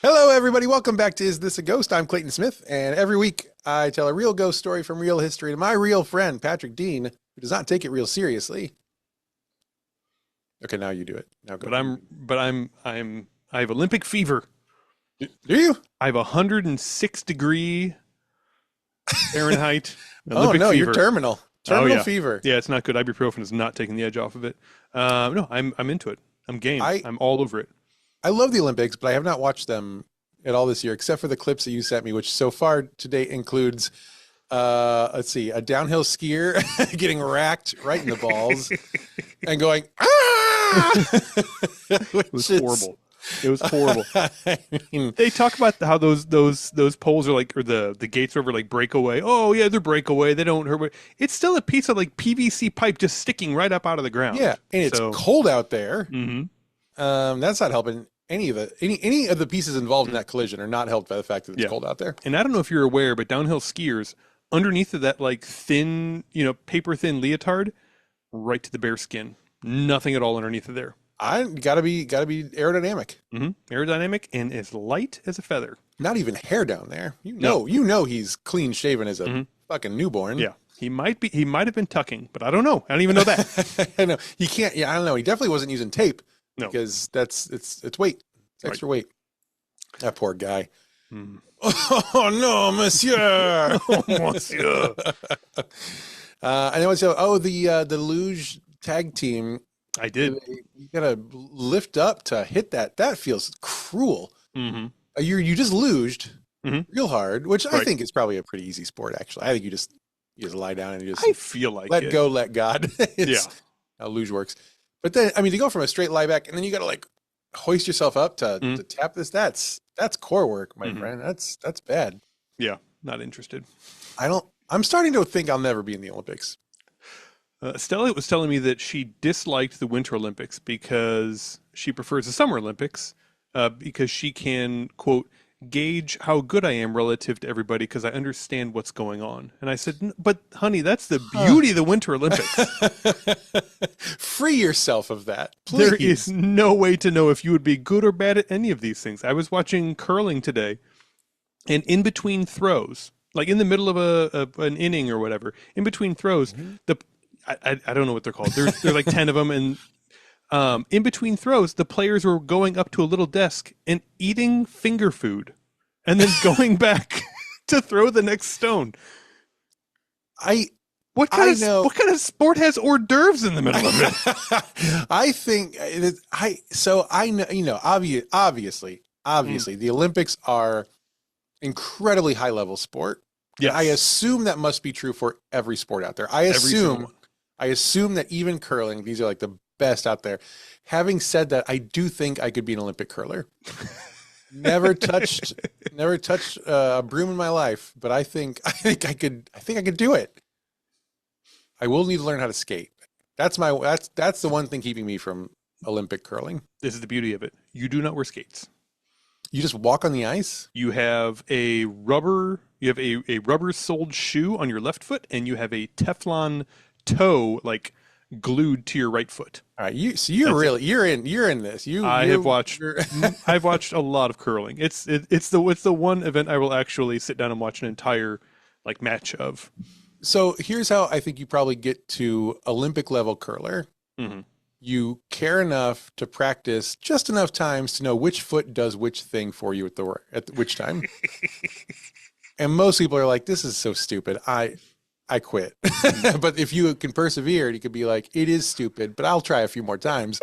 Hello, everybody. Welcome back to Is This a Ghost? I'm Clayton Smith, and every week I tell a real ghost story from real history to my real friend, Patrick Dean, who does not take it real seriously. Okay, now you do it. Now go. I have Olympic fever. Do you? I have 106 degree Fahrenheit Oh, Olympic no, fever. you're terminal. Terminal fever. Yeah, it's not good. Ibuprofen is not taking the edge off of it. No, I'm into it. I'm game. I'm all over it. I love the Olympics, but I have not watched them at all this year, except for the clips that you sent me, which so far to date includes, let's see, a downhill skier getting racked right in the balls and going, ah! It was horrible. It was horrible. I mean, They talk about how those poles are like, or the gates are over like breakaway. Oh yeah, they're breakaway. They don't hurt. It's still a piece of like PVC pipe just sticking right up out of the ground. yeah, and it's cold out there. Mm-hmm. That's not helping any of the pieces involved in that collision are not helped by the fact that it's cold out there. And I don't know if you're aware, but downhill skiers, underneath of that like thin, paper thin leotard, right to the bare skin. Nothing at all underneath of there. I gotta be aerodynamic. Mm-hmm. Aerodynamic and as light as a feather. Not even hair down there. You know he's clean shaven as a fucking newborn. Yeah. He might have been tucking, but I don't know. I don't even know that. I know. He can't, I don't know. He definitely wasn't using tape. No. Because it's weight. It's extra weight. That poor guy. Mm. Oh no, monsieur. Oh, monsieur. I know. So, the luge tag team. I did. You gotta lift up to hit that. That feels cruel. Mm-hmm. You just luged real hard, which I think is probably a pretty easy sport. Actually, I think you just lie down and you just. I feel like let go, let God. It's how luge works. But then, I mean, to go from a straight lie back and then you got to like hoist yourself up to tap this. That's core work, my friend. That's bad. Yeah, not interested. I'm starting to think I'll never be in the Olympics. Stella was telling me that she disliked the Winter Olympics because she prefers the Summer Olympics because she can, quote, gauge how good I am relative to everybody because I understand what's going on. And I said, but honey, that's the beauty of the Winter Olympics. Free yourself of that, please. There is no way to know if you would be good or bad at any of these things. I was watching curling today, and in between throws, like in the middle of an inning or whatever, in between throws, I don't know what they're called. There's like 10 of them, and in between throws, the players were going up to a little desk and eating finger food and then going back to throw the next stone. What kind of sport has hors d'oeuvres in the middle of it? I think I know, obviously, the Olympics are incredibly high level sport. Yes. I assume that must be true for every sport out there. I assume that even curling, these are like the best out there. Having said that, I do think I could be an Olympic curler. Never touched a broom in my life, but I think I could do it. I will need to learn how to skate. That's the one thing keeping me from Olympic curling. This is the beauty of it. You do not wear skates. You just walk on the ice? You have a rubber soled shoe on your left foot, and you have a Teflon toe like glued to your right foot. All right, you're in this. I've watched a lot of curling. It's the one event I will actually sit down and watch an entire like match of. So here's how I think you probably get to Olympic level curler. Mm-hmm. You care enough to practice just enough times to know which foot does which thing for you at which time. And most people are like, this is so stupid. I quit. But if you can persevere, you could be like, it is stupid, but I'll try a few more times.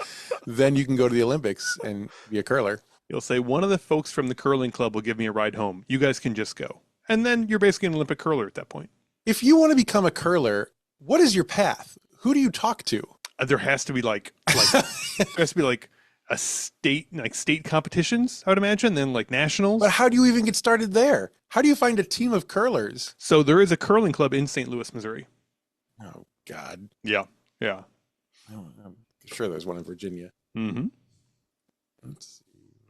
Then you can go to the Olympics and be a curler. You'll say, one of the folks from the curling club will give me a ride home. You guys can just go. And then you're basically an Olympic curler at that point. If you want to become a curler, what is your path? Who do you talk to? There has to be like a state competitions, I would imagine, then like nationals. But how do you even get started there? How do you find a team of curlers? So there is a curling club in St. Louis, Missouri. Oh God. Yeah. I'm sure there's one in Virginia. Mm-hmm. Let's see.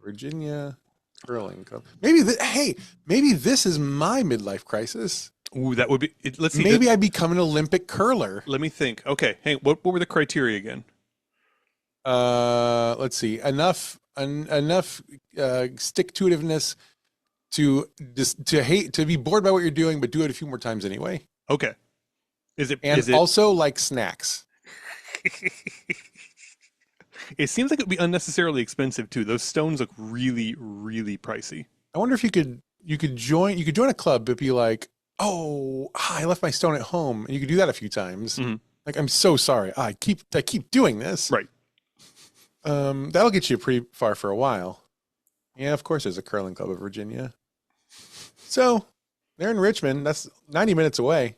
Virginia curling club. Maybe this is my midlife crisis. Ooh, that would be. Let's see. Maybe I become an Olympic curler. Let me think. Okay, hey, what were the criteria again? Let's see. Enough enough stick-to-itiveness to be bored by what you're doing, but do it a few more times anyway. Okay. Is it also like snacks? It seems like it would be unnecessarily expensive too. Those stones look really, really pricey. I wonder if you could join a club, but be like, oh, I left my stone at home, and you could do that a few times. Mm-hmm. Like, I'm so sorry. I keep doing this. Right. That'll get you pretty far for a while. Yeah, of course there's a curling club of Virginia. So they're in Richmond. That's 90 minutes away.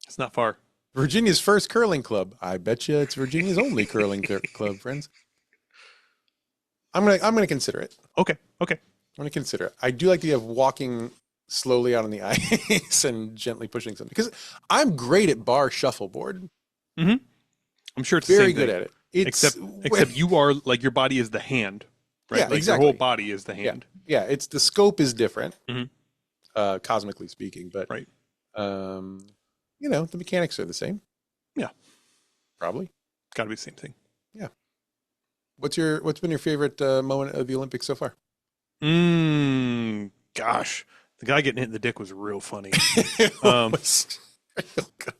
It's not far. Virginia's first curling club. I bet you it's Virginia's only curling club, friends. I'm gonna consider it. Okay. I'm gonna consider it. I do like the idea of walking slowly out on the ice and gently pushing something, because I'm great at bar shuffleboard. Mm-hmm. I'm sure it's very good at it. Except you are like, your body is the hand, right? Yeah, like exactly. Your whole body is the hand. Yeah. It's the scope is different, cosmically speaking, but right. The mechanics are the same. Yeah, probably. Got to be the same thing. Yeah. What's been your favorite moment of the Olympics so far? Gosh, the guy getting hit in the dick was real funny. Was real good.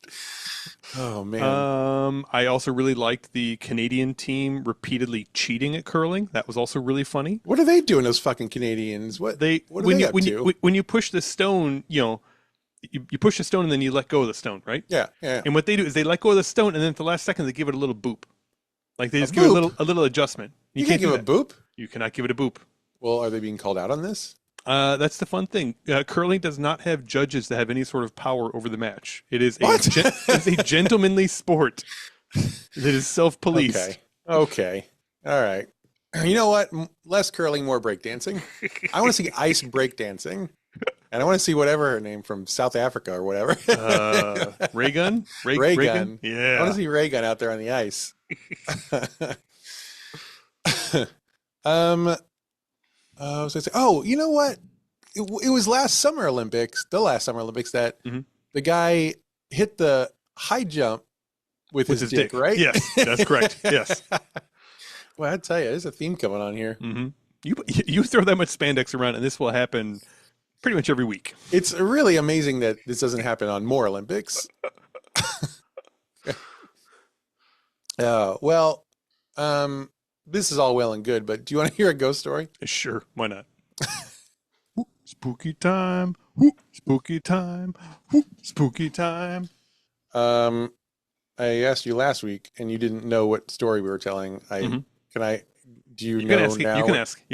Oh man. I also really liked the Canadian team repeatedly cheating at curling. That was also really funny. What are they doing, those fucking Canadians? What are they up to? When you push the stone, you push the stone and then you let go of the stone, right? Yeah. And what they do is they let go of the stone, and then at the last second they give it a little boop. Like they just give it a little adjustment. You can't give it a boop? You cannot give it a boop. Well, are they being called out on this? That's the fun thing. Curling does not have judges that have any sort of power over the match. It is it's a gentlemanly sport that is self-policed. Okay. All right. You know what? Less curling, more breakdancing. I want to see ice breakdancing. And I want to see whatever her name from South Africa or whatever. Raygun? Raygun. Yeah. I want to see Raygun out there on the ice. I was going to say, you know what? It was the last Summer Olympics that the guy hit the high jump with his dick, right? Yes, that's correct. Yes. Well, I tell you, there's a theme coming on here. Mm-hmm. You throw that much spandex around, and this will happen pretty much every week. It's really amazing that this doesn't happen on more Olympics. This is all well and good, but do you want to hear a ghost story? Sure, why not? Spooky time. Spooky time. Spooky time. I asked you last week, and you didn't know what story we were telling. Do you know now? You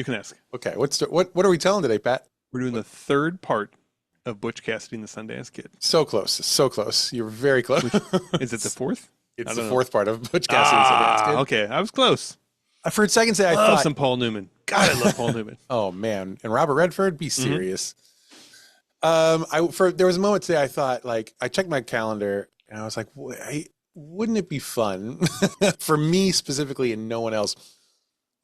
can ask. Okay, what are we telling today, Pat? We're doing the third part of Butch Cassidy and the Sundance Kid. So close. You're very close. Is it the fourth? It's the fourth part of Butch Cassidy and the Sundance Kid. Okay, I was close. For a second, I thought some Paul Newman. God, I love Paul Newman. Oh man, and Robert Redford. Be serious. There was a moment today I thought, like, I checked my calendar and I was like, wouldn't it be fun for me specifically and no one else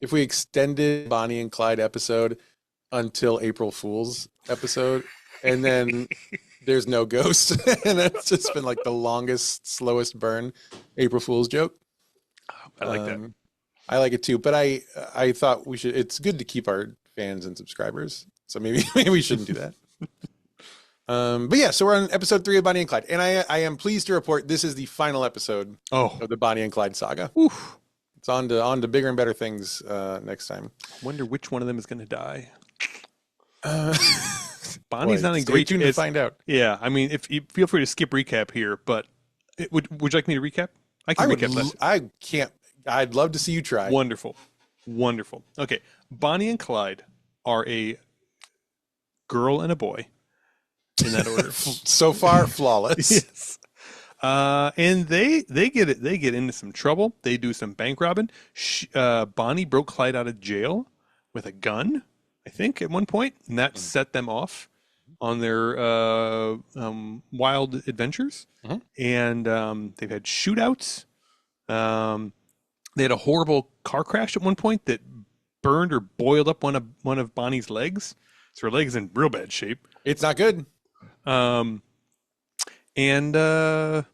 if we extended Bonnie and Clyde episode until April Fool's episode, and then there's no ghost, and it's just been like the longest, slowest burn April Fool's joke. I like that. I like it too, but I thought we should. It's good to keep our fans and subscribers, so maybe we shouldn't do that. But yeah, so we're on episode 3 of Bonnie and Clyde, and I am pleased to report this is the final episode of the Bonnie and Clyde saga. Oof. It's on to bigger and better things next time. I wonder which one of them is going to die. Bonnie's not in stay great tuned to find out. Yeah, I mean, if you feel free to skip recap here, but would you like me to recap? I can recap less. I can't. I'd love to see you try. Wonderful. Okay, Bonnie and Clyde are a girl and a boy, in that order. So far, flawless. Yes. And they get into some trouble. They do some bank robbing. Bonnie broke Clyde out of jail with a gun, I think, at one point, and that set them off on their wild adventures. And they've had shootouts. They had a horrible car crash at one point that burned or boiled up one of Bonnie's legs. So her leg's in real bad shape. It's not good. And you're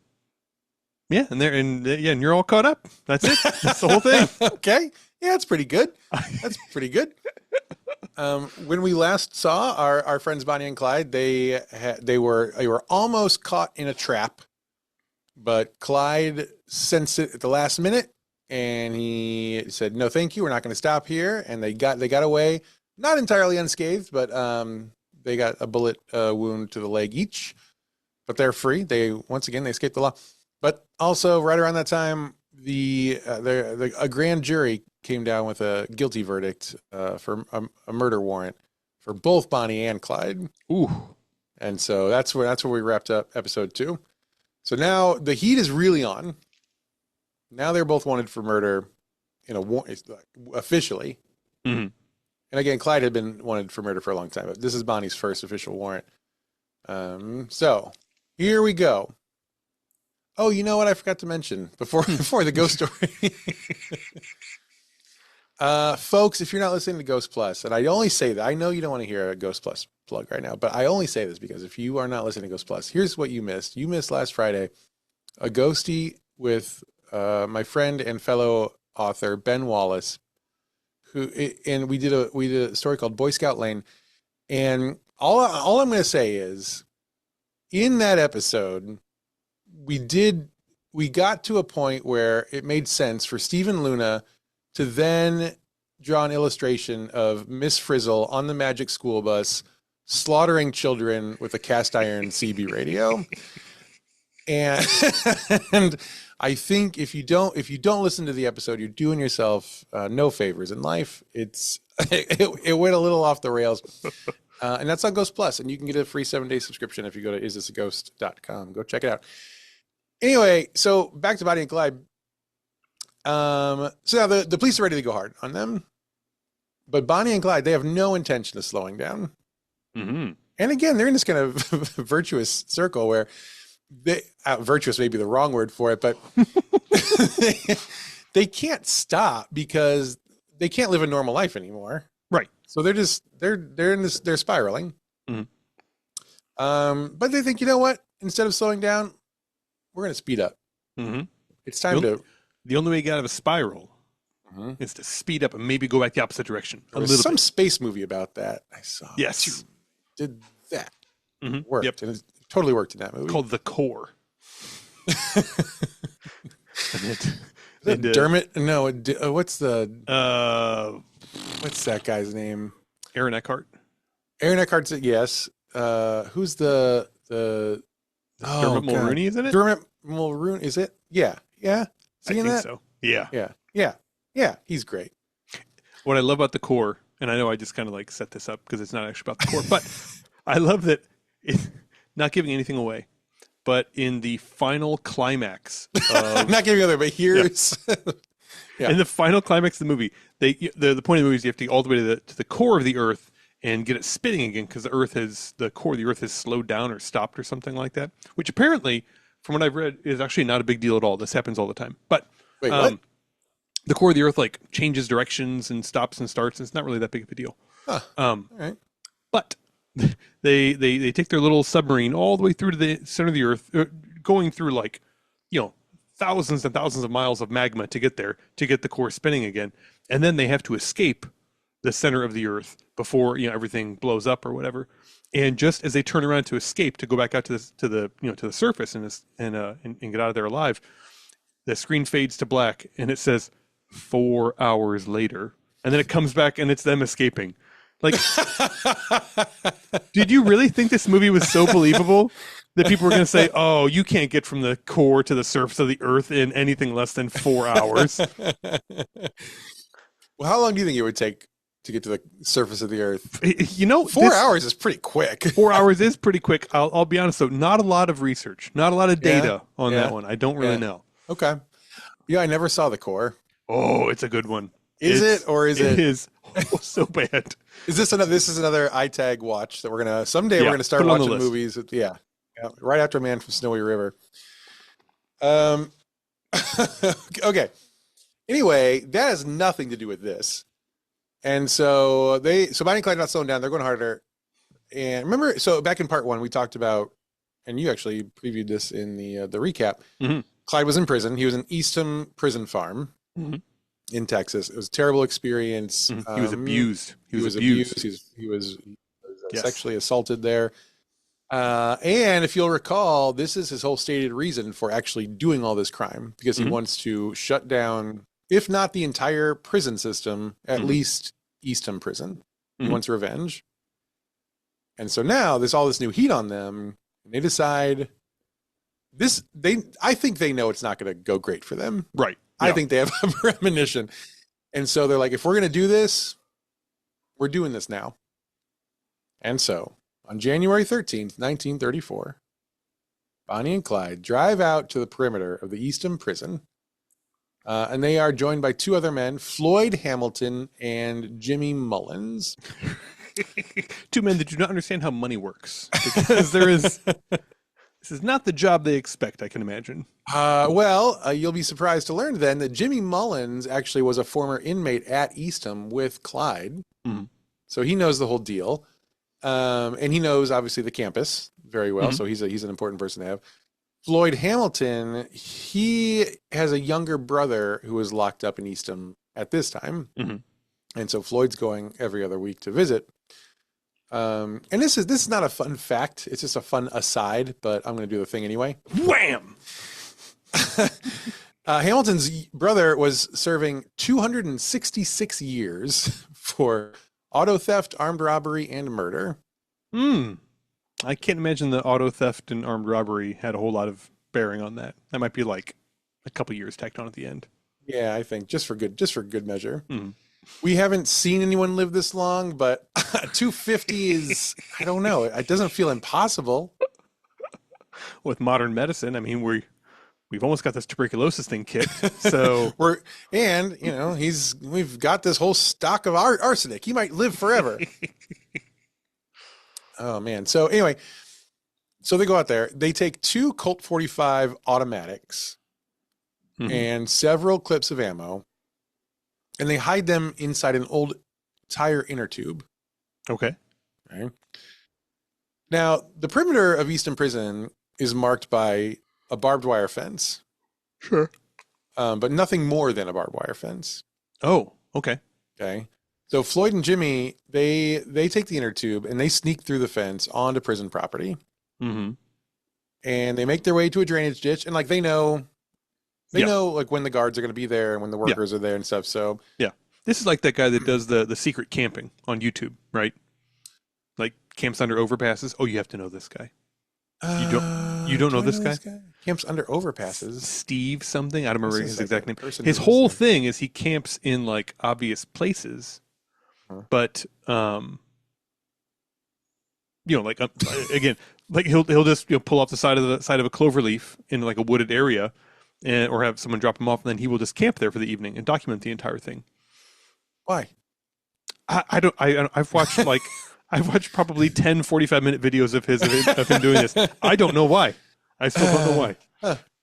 all caught up. That's it. That's the whole thing. Okay. Yeah, that's pretty good. That's pretty good. When we last saw our friends Bonnie and Clyde, they were almost caught in a trap, but Clyde sensed it at the last minute, and he said, "No, thank you. We're not going to stop here." And they got away, not entirely unscathed, but they got a bullet wound to the leg each, but they're free. They escaped the law. But also, right around that time, a grand jury came down with a guilty verdict for a murder warrant for both Bonnie and Clyde. Ooh. And so that's where we wrapped up episode 2. So now the heat is really on. Now they're both wanted for murder officially. Mm-hmm. And again, Clyde had been wanted for murder for a long time, but this is Bonnie's first official warrant. So here we go. Oh, you know what I forgot to mention before the ghost story? Folks, if you're not listening to Ghost Plus, and I only say that, I know you don't want to hear a Ghost Plus plug right now, but I only say this because if you are not listening to Ghost Plus, here's what you missed. You missed last Friday a ghosty with my friend and fellow author Ben Wallace, and we did a story called Boy Scout Lane, and all I'm going to say is, in that episode, we got to a point where it made sense for Stephen Luna to then draw an illustration of Miss Frizzle on the Magic School Bus slaughtering children with a cast iron CB radio. And I think if you don't listen to the episode, you're doing yourself no favors in life. It went a little off the rails. And that's on Ghost Plus, and you can get a free 7-day subscription if you go to isthisaghost.com. Go check it out. Anyway, so back to Bonnie and Clyde. So now the police are ready to go hard on them, but Bonnie and Clyde, they have no intention of slowing down. Mm-hmm. And again, they're in this kind of virtuous circle where virtuous may be the wrong word for it, but they can't stop because they can't live a normal life anymore. Right. So they're spiraling. Mm-hmm. But they think, you know what? Instead of slowing down, we're going to speed up. Mm-hmm. It's time to. The only way to get out of a spiral is to speed up and maybe go back the opposite direction. There was some space movie about that I saw. Yes. Did that. Mm-hmm. Worked. Yep. And it totally worked in that movie. Called The Core. Dermot? No. What's that guy's name? Aaron Eckhart. Aaron Eckhart. Yes. Who's the Dermot Mulroney, isn't it? Dermot Mulroney, is it? Yeah. Yeah. I think so. Yeah. Yeah. Yeah. Yeah. He's great. What I love about The Core, and I know I just kind of like set this up because it's not actually about The Core, but I love that it's not giving anything away, but in the final climax of, I'm not giving it away, but here's in the final climax of the movie, the point of the movie is you have to get all the way to the core of the Earth and get it spinning again because the core of the Earth has slowed down or stopped or something like that, which apparently, from what I've read, is actually not a big deal at all. This happens all the time. But wait, what? The core of the Earth like changes directions and stops and starts, and it's not really that big of a deal. Huh. All right. But they take their little submarine all the way through to the center of the Earth, going through thousands and thousands of miles of magma to get there, to get the core spinning again. And then they have to escape the center of the Earth before everything blows up or whatever. And just as they turn around to escape, to go back out to the surface and get out of there alive, the screen fades to black and it says 4 hours later, and then it comes back and it's them escaping. Like, did you really think this movie was so believable that people were going to say, "Oh, you can't get from the core to the surface of the Earth in anything less than 4 hours"? Well, how long do you think it would take to get to the surface of the Earth? 4 hours is pretty quick. 4 hours is pretty quick. I'll be honest though, not a lot of research, not a lot of data on that one. I don't really know. Okay. Yeah, I never saw the core. Oh, it's a good one. Is it It is so bad. This is another ITAG watch that we're gonna someday we're gonna start watching movies. Right after Man from Snowy River. Okay. Anyway, that has nothing to do with this. And so Bonnie and Clyde are not slowing down. They're going harder. And remember, so back in part 1, we talked about, and you actually previewed this in the recap. Mm-hmm. Clyde was in prison. He was in Eastham Prison Farm. Mm-hmm. in Texas. It was a terrible experience. He was abused. He was abused. He was sexually assaulted there. And if you'll recall, this is his whole stated reason for actually doing all this crime, because he wants to shut down, if not the entire prison system, at least Eastham Prison. He wants revenge. And so now there's all this new heat on them, and they decide I think they know it's not going to go great for them. Right. I think they have a premonition. And so they're like, if we're going to do this, we're doing this now. And so on January 13th, 1934, Bonnie and Clyde drive out to the perimeter of the Eastham Prison. And they are joined by two other men, Floyd Hamilton and Jimmy Mullins. Two men that do not understand how money works, because this is not the job they expect, I can imagine. You'll be surprised to learn then that Jimmy Mullins actually was a former inmate at Eastham with Clyde. So he knows the whole deal. And he knows obviously the campus very well. So he's an important person to have. Floyd Hamilton, he has a younger brother who was locked up in Eastham at this time. And so Floyd's going every other week to visit. And this is not a fun fact. It's just a fun aside, but I'm going to do the thing anyway. Wham! Hamilton's brother was serving 266 years for auto theft, armed robbery, and murder. I can't imagine the auto theft and armed robbery had a whole lot of bearing on that. That might be like a couple years tacked on at the end. Yeah, I think just for good measure. We haven't seen anyone live this long, but 250 is, I don't know. It doesn't feel impossible. With modern medicine, I mean, we've almost got this tuberculosis thing kicked. So we've got this whole stock of arsenic. He might live forever. Oh man. So anyway, so they go out there, they take 2 Colt 45 automatics and several clips of ammo, and they hide them inside an old tire inner tube. Okay. Now, the perimeter of Eastham Prison is marked by a barbed wire fence. Sure. But nothing more than a barbed wire fence. Oh, okay. Okay. So Floyd and Jimmy, they take the inner tube and they sneak through the fence onto prison property. And they make their way to a drainage ditch, and like they know like when the guards are going to be there and when the workers are there and stuff. So this is like that guy that does the secret camping on YouTube, right? Like camps under overpasses. Oh, you have to know this guy. You don't know this guy? Camps under overpasses. Steve something. I don't remember his exact name. His whole thing is he camps in like obvious places, but like again, like he'll just pull off the side of a clover leaf in like a wooded area, or have someone drop him off, and then he will just camp there for the evening and document the entire thing. Why? I've watched like. I've watched probably 10 45-minute videos of him doing this. I don't know why. I still don't know why.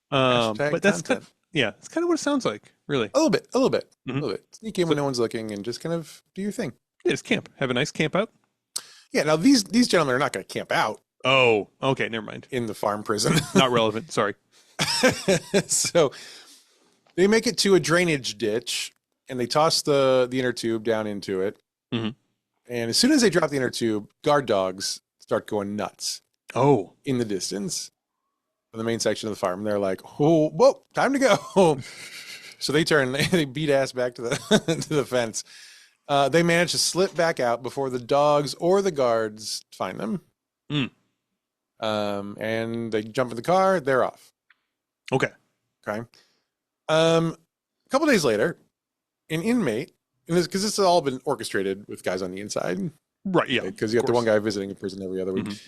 But that's kind of, it's kind of what it sounds like, really. A little bit. Sneak in when no one's looking and just kind of do your thing. Yeah, just camp. Have a nice camp out. Yeah, now these gentlemen are not going to camp out. Oh, okay, never mind. In the farm prison. Not relevant, sorry. So they make it to a drainage ditch and they toss the inner tube down into it. And as soon as they drop the inner tube, guard dogs start going nuts. Oh. In the distance. In the main section of the farm. They're like, oh, whoa, time to go. So they turn, they beat ass back to the to the fence. They manage to slip back out before the dogs or the guards find them. And they jump in the car, they're off. Okay. A couple days later, an inmate, because this has all been orchestrated with guys on the inside. Right, yeah. Because you got the one guy visiting a prison every other week.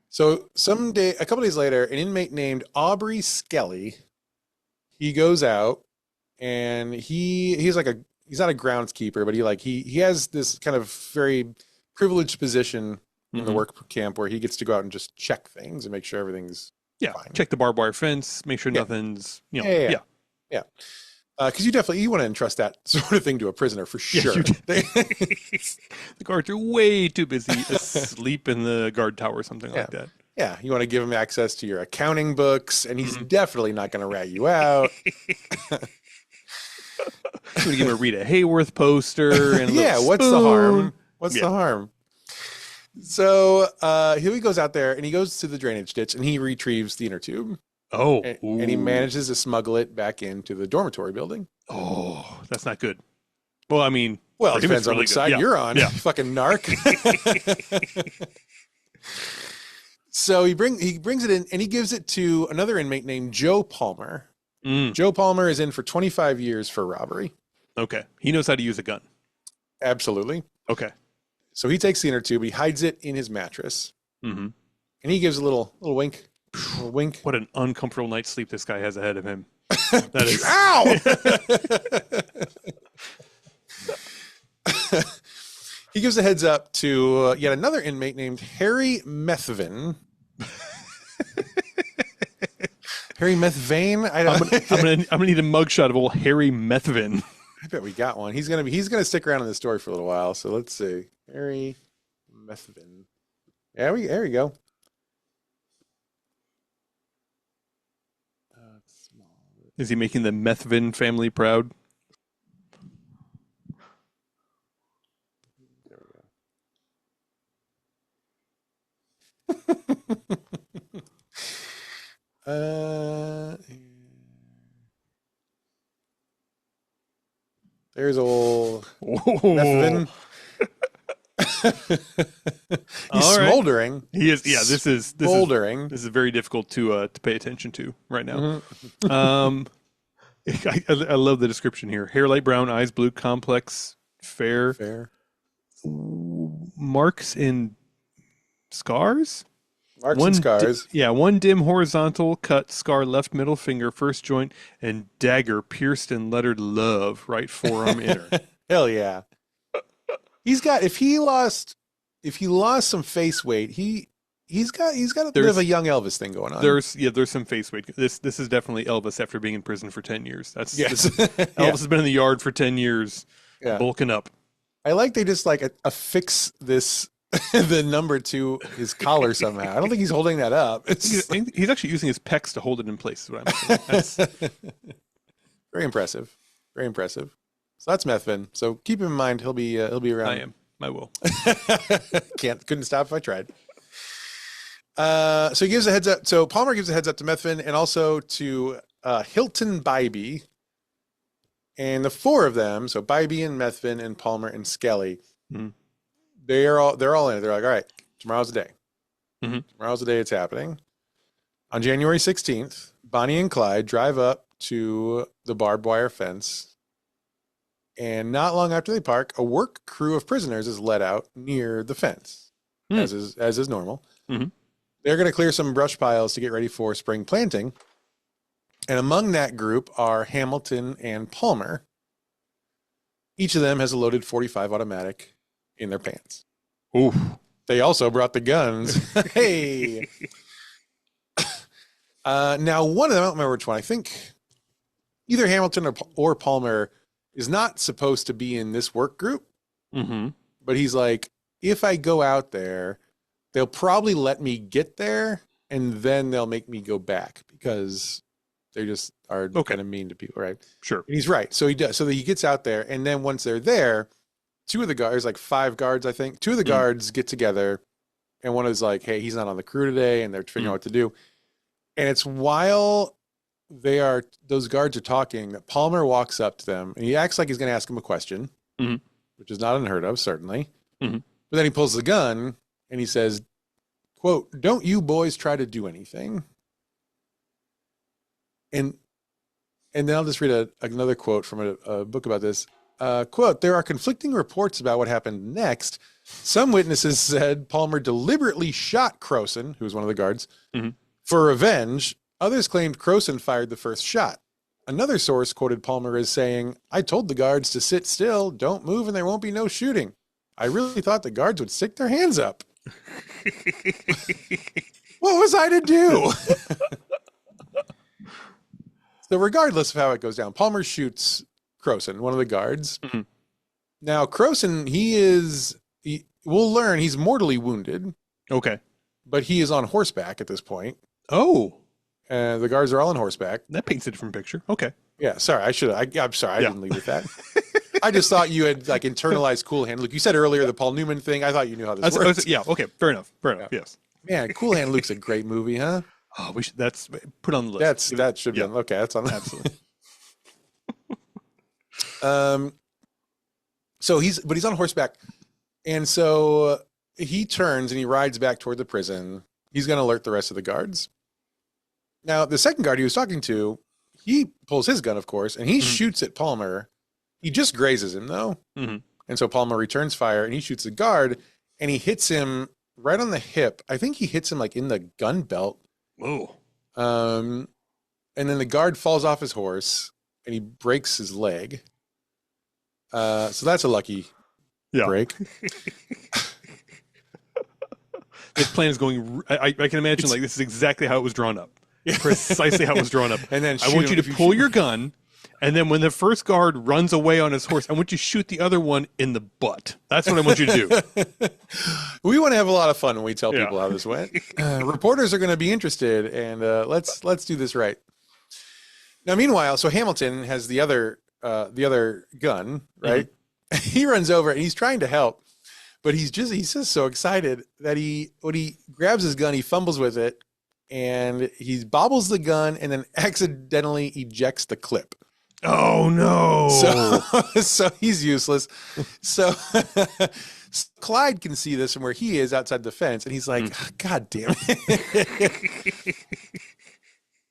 So a couple days later, an inmate named Aubrey Skelly, he goes out and he's not a groundskeeper, but he has this kind of very privileged position in the work camp where he gets to go out and just check things and make sure everything's fine. Check the barbed wire fence, make sure nothing's, Yeah. Because you want to entrust that sort of thing to a prisoner for sure. The guards are way too busy asleep in the guard tower or something like that. Yeah, you want to give him access to your accounting books, and he's definitely not going to rat you out. I'm gonna give him a Rita Hayworth poster and a yeah, little what's the spoon. harm? What's the harm? So here he goes out there and he goes to the drainage ditch and he retrieves the inner tube. Oh, and he manages to smuggle it back into the dormitory building. Oh, that's not good. Well, I mean, well, it depends on which side you're on. Yeah. Fucking narc. So he brings it in and he gives it to another inmate named Joe Palmer. Joe Palmer is in for 25 years for robbery. Okay. He knows how to use a gun. Absolutely. Okay. So he takes the inner tube, he hides it in his mattress, and he gives a little wink. A little wink. What an uncomfortable night's sleep this guy has ahead of him. That is. Ow! He gives a heads up to yet another inmate named Harry Methvin. Harry Methvane? I'm gonna need a mugshot of old Harry Methvin. I bet we got one. He's gonna stick around in this story for a little while. So let's see. Harry Methvin. Yeah, there we go. Is he making the Methvin family proud? There's old Methvin. He's smoldering. Right. He is. Yeah, this is smoldering. This is very difficult to pay attention to right now. I love the description here. Hair light brown, eyes blue, complex, fair. Marks and scars. And scars. One dim horizontal cut scar, left middle finger, first joint, and dagger pierced and lettered love, right forearm inner. Hell yeah. He's got if he lost some face weight, he's got a bit of a young Elvis thing going on. There's some face weight. This is definitely Elvis after being in prison for 10 years. Elvis has been in the yard for 10 years, bulking up. I like they just affix this the number to his collar somehow. I don't think he's holding that up. He's actually using his pecs to hold it in place. Is what I'm saying. Very impressive. Very impressive. So that's Methvin. So keep him in mind. He'll be around. I will. Couldn't stop if I tried. So he gives a heads up. So Palmer gives a heads up to Methvin and also to Hilton Bybee. And the four of them, so Bybee and Methvin and Palmer and Skelly, they're all in it. They're like, all right, tomorrow's the day. Tomorrow's the day it's happening. On January 16th, Bonnie and Clyde drive up to the barbed wire fence. And not long after they park, a work crew of prisoners is let out near the fence, as is normal. They're going to clear some brush piles to get ready for spring planting. And among that group are Hamilton and Palmer. Each of them has a loaded .45 automatic in their pants. Ooh. They also brought the guns. Hey. Now, one of them, I don't remember which one. I think either Hamilton or Palmer is not supposed to be in this work group. But he's like, if I go out there, they'll probably let me get there and then they'll make me go back because they just are kind of mean to people, right? Sure. And he's right. So he does. So he gets out there, and then once they're there, two of the guards, like 5 guards, I think, 2 of the guards get together, and one is like, hey, he's not on the crew today, and they're figuring out what to do. And it's while those guards are talking that Palmer walks up to them, and he acts like he's going to ask him a question, which is not unheard of, certainly. But then he pulls the gun, and he says, quote, "Don't you boys try to do anything." And then I'll just read another quote from a book about this. Quote, "There are conflicting reports about what happened next. Some witnesses said Palmer deliberately shot Croson, who was one of the guards, for revenge. Others claimed Croson fired the first shot. Another source quoted Palmer as saying, 'I told the guards to sit still, don't move, and there won't be no shooting. I really thought the guards would stick their hands up.' What was I to do?" So regardless of how it goes down, Palmer shoots Croson, one of the guards. Now, Croson, we'll learn he's mortally wounded. Okay. But he is on horseback at this point. Oh. The guards are all on horseback. That paints a different picture. Okay. Yeah, sorry. I'm sorry. I didn't lead with that. I just thought you had like internalized Cool Hand Luke. You said earlier the Paul Newman thing. I thought you knew how this works. Yeah. Okay. Fair enough. Yes. Man, Cool Hand Luke's a great movie, huh? Oh, we should. That's put on the list. That should be on. Okay, that's on. Absolutely. So he's on horseback, and so he turns and he rides back toward the prison. He's going to alert the rest of the guards. Now, the second guard he was talking to, he pulls his gun, of course, and he shoots at Palmer. He just grazes him, though. And so Palmer returns fire, and he shoots the guard, and he hits him right on the hip. I think he hits him, like, in the gun belt. Whoa. And then the guard falls off his horse, and he breaks his leg. So that's a lucky break. This plan is going... I can imagine, like, this is exactly how it was drawn up. Precisely how it was drawn up. And then I want you to pull your gun, and then when the first guard runs away on his horse, I want you to shoot the other one in the butt. That's what I want you to do. We want to have a lot of fun when we tell people how this went. Reporters are going to be interested, and let's do this right. Now, meanwhile, so Hamilton has the other gun, right? He runs over and he's trying to help, but he's just so excited that when he grabs his gun, he fumbles with it. And he bobbles the gun and then accidentally ejects the clip. Oh, no. So he's useless. So Clyde can see this from where he is outside the fence. And he's like, God damn it.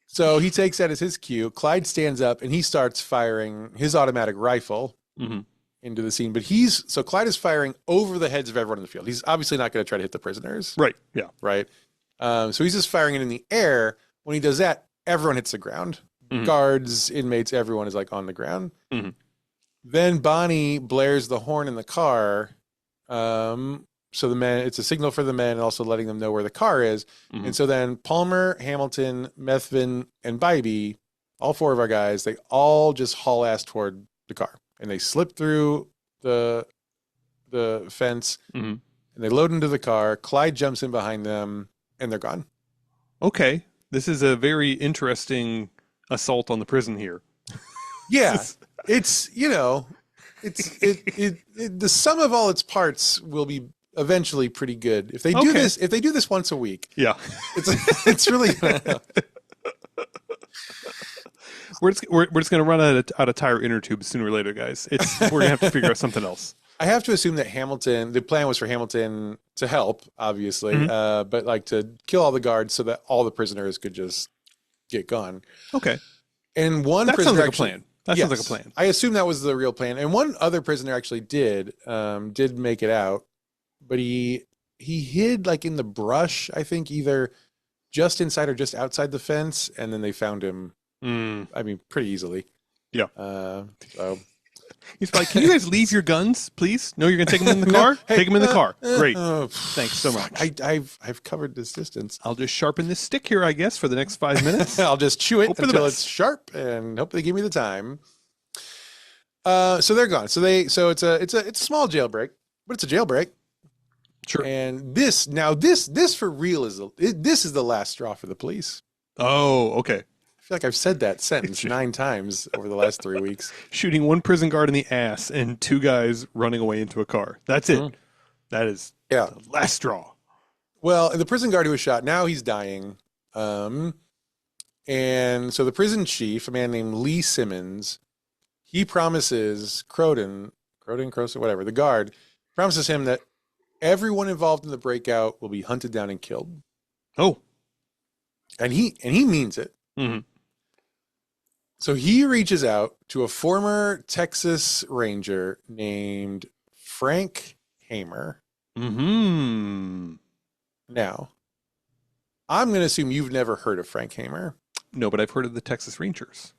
So he takes that as his cue. Clyde stands up and he starts firing his automatic rifle into the scene. But so Clyde is firing over the heads of everyone in the field. He's obviously not going to try to hit the prisoners. Right. Yeah. Right. So he's just firing it in the air. When he does that, everyone hits the ground. Guards, inmates, everyone is like on the ground. Then Bonnie blares the horn in the car. So the men, it's a signal for the men and also letting them know where the car is. And so then Palmer, Hamilton, Methvin, and Bybee, all four of our guys, they all just haul ass toward the car. And they slip through the fence and they load into the car. Clyde jumps in behind them. And they're gone. Okay. This is a very interesting assault on the prison here. Yeah. It's, the sum of all its parts will be eventually pretty good. If they do this once a week. Yeah. It's really We're just going to run out of tire inner tubes sooner or later, guys. We're going to have to figure out something else. I have to assume that the plan was for Hamilton to help, obviously, but like to kill all the guards so that all the prisoners could just get gone. Okay. And that sounds like a plan. That sounds like a plan. I assume that was the real plan. And one other prisoner actually did make it out, but he hid like in the brush, I think either just inside or just outside the fence. And then they found him, I mean, pretty easily. Yeah. So... He's like, can you guys leave your guns, please? No, you're going to take them in the car? Take them in the car. Great. Thanks so much. I've covered this distance. I'll just sharpen this stick here, I guess, for the next 5 minutes. I'll just chew it until it's sharp and hope they give me the time. So they're gone. So it's a small jailbreak, but it's a jailbreak. Sure. And this for real is the last straw for the police. Oh, okay. I feel like I've said that sentence 9 times over the last 3 weeks. Shooting one prison guard in the ass and 2 guys running away into a car. That's it. That is the last straw. Well, the prison guard who was shot, now he's dying. And so the prison chief, a man named Lee Simmons, he promises Croden, whatever, the guard, promises him that everyone involved in the breakout will be hunted down and killed. Oh. And he means it. So he reaches out to a former Texas Ranger named Frank Hamer. Now, I'm going to assume you've never heard of Frank Hamer. No, but I've heard of the Texas Rangers.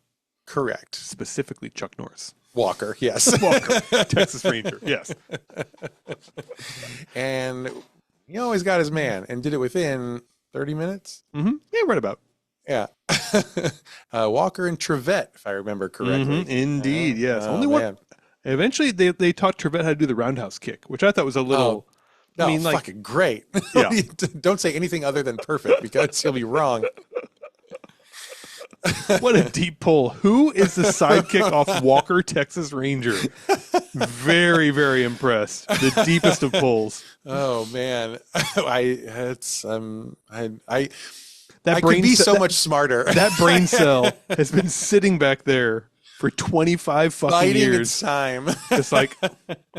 Correct. Specifically Chuck Norris. Walker, yes. Walker, Texas Ranger, yes. And he always got his man and did it within 30 minutes. Yeah, right about. Yeah. Walker and Trevette, if I remember correctly. Indeed, yes. Only one. Eventually, they taught Trevette how to do the roundhouse kick, which I thought was a little... I mean, like, fucking great. Yeah. Don't say anything other than perfect because he'll be wrong. What a deep pull. Who is the sidekick off Walker, Texas Ranger? Very, very impressed. The deepest of pulls. Oh man, I That could be so much smarter. That brain cell has been sitting back there for 25 fucking Biding years. its time. It's like,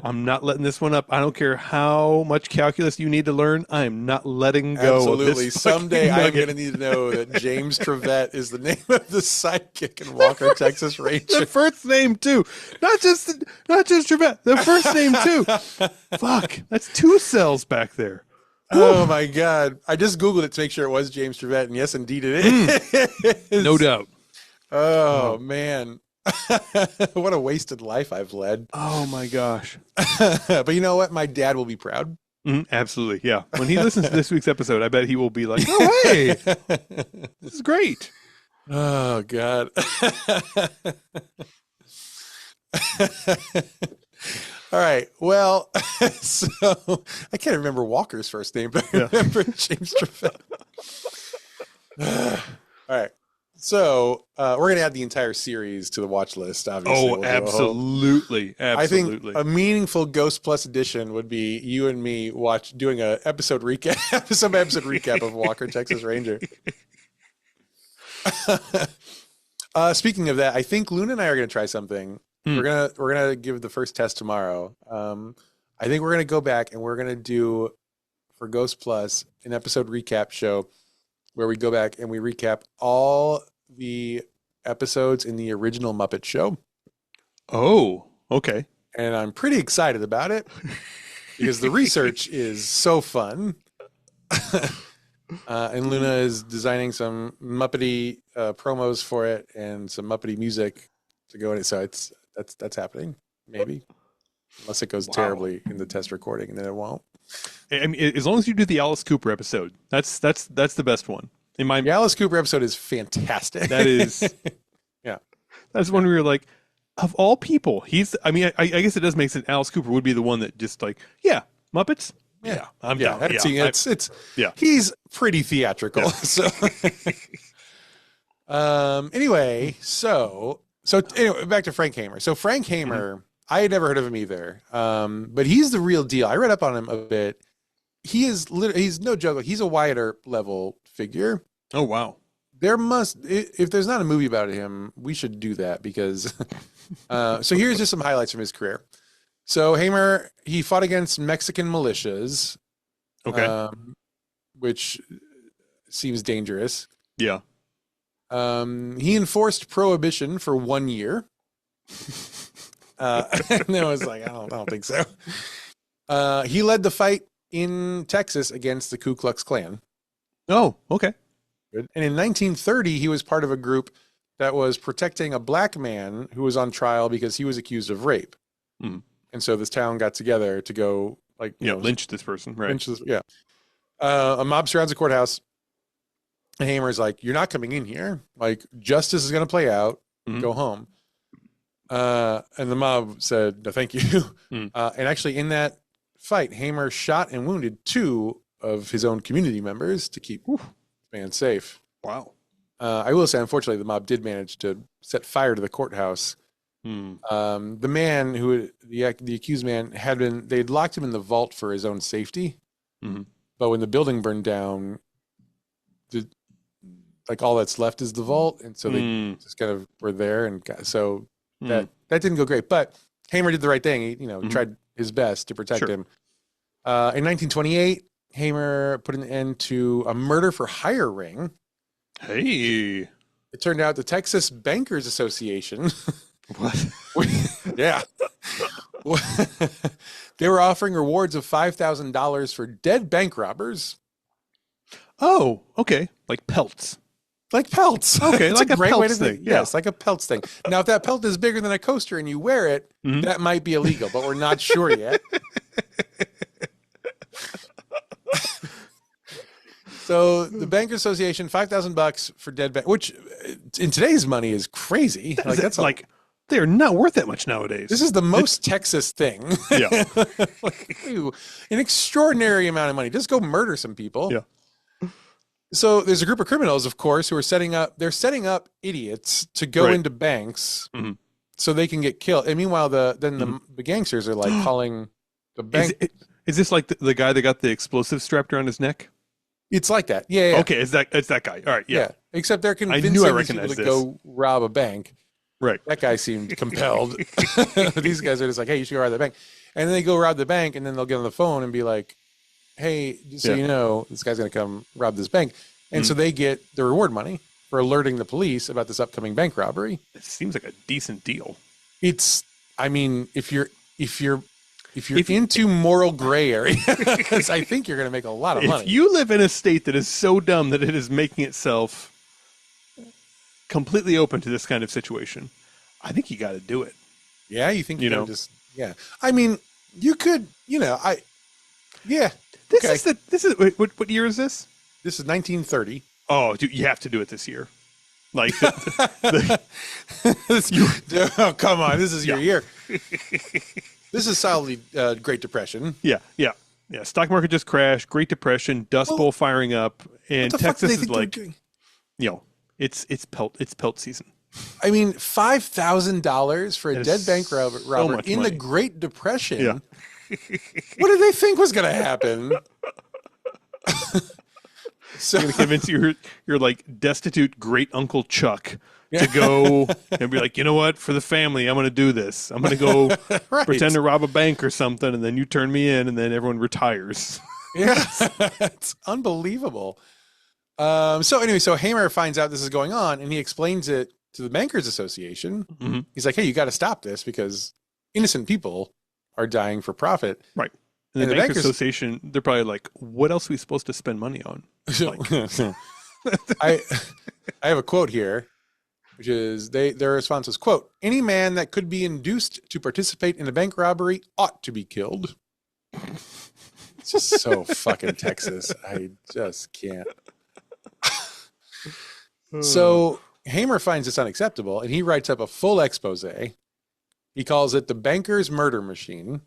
I'm not letting this one up. I don't care how much calculus you need to learn. I am not letting go. Absolutely. Of this Someday I'm nugget. going to need to know that James Trevette is the name of the sidekick in Walker, Texas Ranger. The first name too, not just Trevette. The first name too. Fuck, that's 2 cells back there. Oh my God! I just Googled it to make sure it was James Trevette, and yes, indeed it is. No doubt. Oh man. What a wasted life I've led. Oh my gosh. But you know what? My dad will be proud. Absolutely. Yeah. When he listens to this week's episode, I bet he will be like, oh, hey, this is great. Oh God. All right. Well, so I can't remember Walker's first name, but I remember James Trevette. All right. So we're going to add the entire series to the watch list, obviously. Oh, absolutely. I think a meaningful Ghost Plus edition would be you and me doing a episode recap of Walker, Texas Ranger. Speaking of that, I think Luna and I are going to try something. We're gonna give the first test tomorrow. I think we're gonna go back and we're gonna do for Ghost Plus an episode recap show where we go back and we recap all the episodes in the original Muppet Show. Oh, okay. And I'm pretty excited about it because the research is so fun. And Luna is designing some Muppety promos for it and some Muppety music to go in it. So that's happening, maybe, unless it goes terribly in the test recording, and then it won't. I mean, as long as you do the Alice Cooper episode, that's the best one. The Alice Cooper episode is fantastic. That is, yeah. That's one where you're like, of all people, I guess it does make sense. Alice Cooper would be the one that just like, yeah, Muppets. Yeah, I'm down. He's pretty theatrical. So, anyway, so anyway, back to Frank Hamer. So Frank Hamer, I had never heard of him either. But he's the real deal. I read up on him a bit. He's no joke. He's a Wyatt Earp level figure. Oh, wow. If there's not a movie about him, we should do that because, so here's just some highlights from his career. So Hamer, he fought against Mexican militias. Okay. Which seems dangerous. Yeah. He enforced prohibition for 1 year. And I was like, I don't think so. He led the fight in Texas against the Ku Klux Klan. Oh, okay. Good. And in 1930, he was part of a group that was protecting a black man who was on trial because he was accused of rape. And so this town got together to go lynch this person. Right. A mob surrounds the courthouse. And Hamer's like, you're not coming in here. Like, justice is going to play out. Go home. And the mob said, no, thank you. And actually in that fight, Hamer shot and wounded 2 of his own community members to keep the man safe. Wow. I will say, unfortunately, the mob did manage to set fire to the courthouse. The man the accused man they'd locked him in the vault for his own safety. But when the building burned down, all that's left is the vault. And so they just kind of were there. And so that didn't go great, but Hamer did the right thing. He tried his best to protect him. In 1928, Hamer put an end to a murder for hire ring. Hey, it turned out the Texas Bankers Association. What? Yeah. They were offering rewards of $5,000 for dead bank robbers. Oh, okay. Like pelts. Like pelts. Okay, it's like a great way to thing. think. Yes, like a pelts thing. Now, if that pelt is bigger than a coaster and you wear it, that might be illegal, but we're not sure yet. So the Bank Association, $5,000 for dead bank, which in today's money is crazy. That's like they're not worth that much nowadays. This is the most Texas thing. Yeah. An extraordinary amount of money. Just go murder some people. Yeah. So there's a group of criminals, of course, who are setting up idiots to go Right. into banks Mhm. so they can get killed. And meanwhile, the gangsters are like calling the bank. Is this like the guy that got the explosive strapped around his neck? It's like that. Yeah. Okay, it's that guy. All right, yeah. Except they're I convincing knew I these people recognized to this. go rob a bank. Right. That guy seemed compelled. These guys are just like, hey, you should go rob the bank. And then they go rob the bank, and then they'll get on the phone and be like, hey, just so you know, this guy's going to come rob this bank. And so they get the reward money for alerting the police about this upcoming bank robbery. It seems like a decent deal. It's, I mean, if you're into moral gray areas, I think you're going to make a lot of money. If you live in a state that is so dumb that it is making itself completely open to this kind of situation, I think you got to do it. Yeah, you think I mean, you could, This is what year is this? This is 1930. Oh, dude, you have to do it this year. Like, oh, come on, this is your year. This is solidly Great Depression. Yeah. Stock market just crashed. Great Depression. Dust Bowl firing up, and Texas is like, it's pelt season. I mean, $5,000 for a dead bank robber in money. the Great Depression. Yeah. What did they think was going to happen? So You're gonna convince your like destitute great uncle Chuck to go and be like, you know what? For the family, I'm going to do this. I'm going to go pretend to rob a bank or something, and then you turn me in, and then everyone retires. Yeah, it's unbelievable. So Hamer finds out this is going on, and he explains it to the Bankers Association. Mm-hmm. He's like, hey, you got to stop this because innocent people are dying for profit. Right. And the Bankers Association, they're probably like, what else are we supposed to spend money on? Like, I have a quote here, which is their response was, quote, any man that could be induced to participate in a bank robbery ought to be killed. It's just so fucking Texas. I just can't. So Hamer finds this unacceptable, and he writes up a full expose. He calls it the Banker's Murder Machine.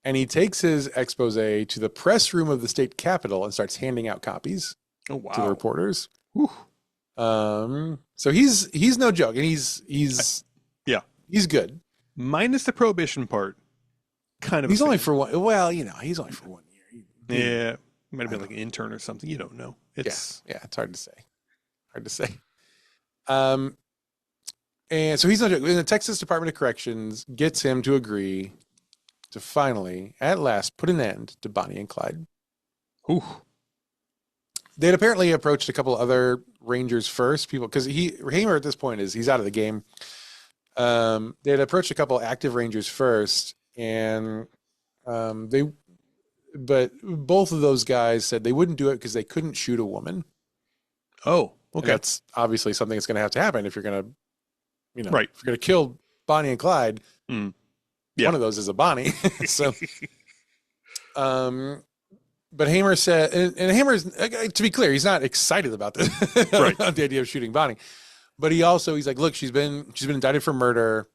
And he takes his expose to the press room of the state capitol and starts handing out copies to the reporters. So he's no joke, and he's good. Minus the prohibition part. Kind of. He's only for one. Well, he's only for 1 year. Yeah, he might have been like an intern or something. You don't know. It's it's hard to say. And so he's no joke. And the Texas Department of Corrections gets him to agree to finally, at last, put an end to Bonnie and Clyde. Ooh. They'd apparently approached a couple other Rangers first, because Hamer at this point he's out of the game. They had approached a couple active Rangers first, and but both of those guys said they wouldn't do it because they couldn't shoot a woman. Oh, okay. And that's obviously something that's going to have to happen if you're going to, if you're going to kill Bonnie and Clyde. Yeah. One of those is a Bonnie. So, but Hamer said, and Hamer's, to be clear, he's not excited about this, about the idea of shooting Bonnie, but he's like, look, she's been indicted for murder.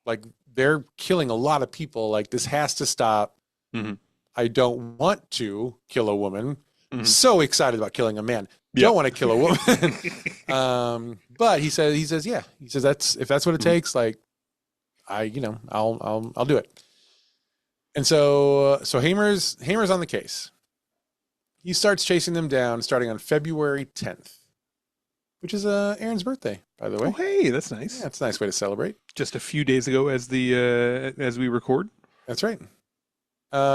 Like, they're killing a lot of people. Like, this has to stop. Mm-hmm. I don't want to kill a woman. Mm-hmm. So excited about killing a man. Yep. Don't want to kill a woman. But he says, if that's what it takes, like, I'll do it. And so Hamer's on the case. He starts chasing them down starting on February 10th, which is Aaron's birthday, by the way. Oh, hey, that's nice. Yeah, it's a nice way to celebrate. Just a few days ago as we record. That's right.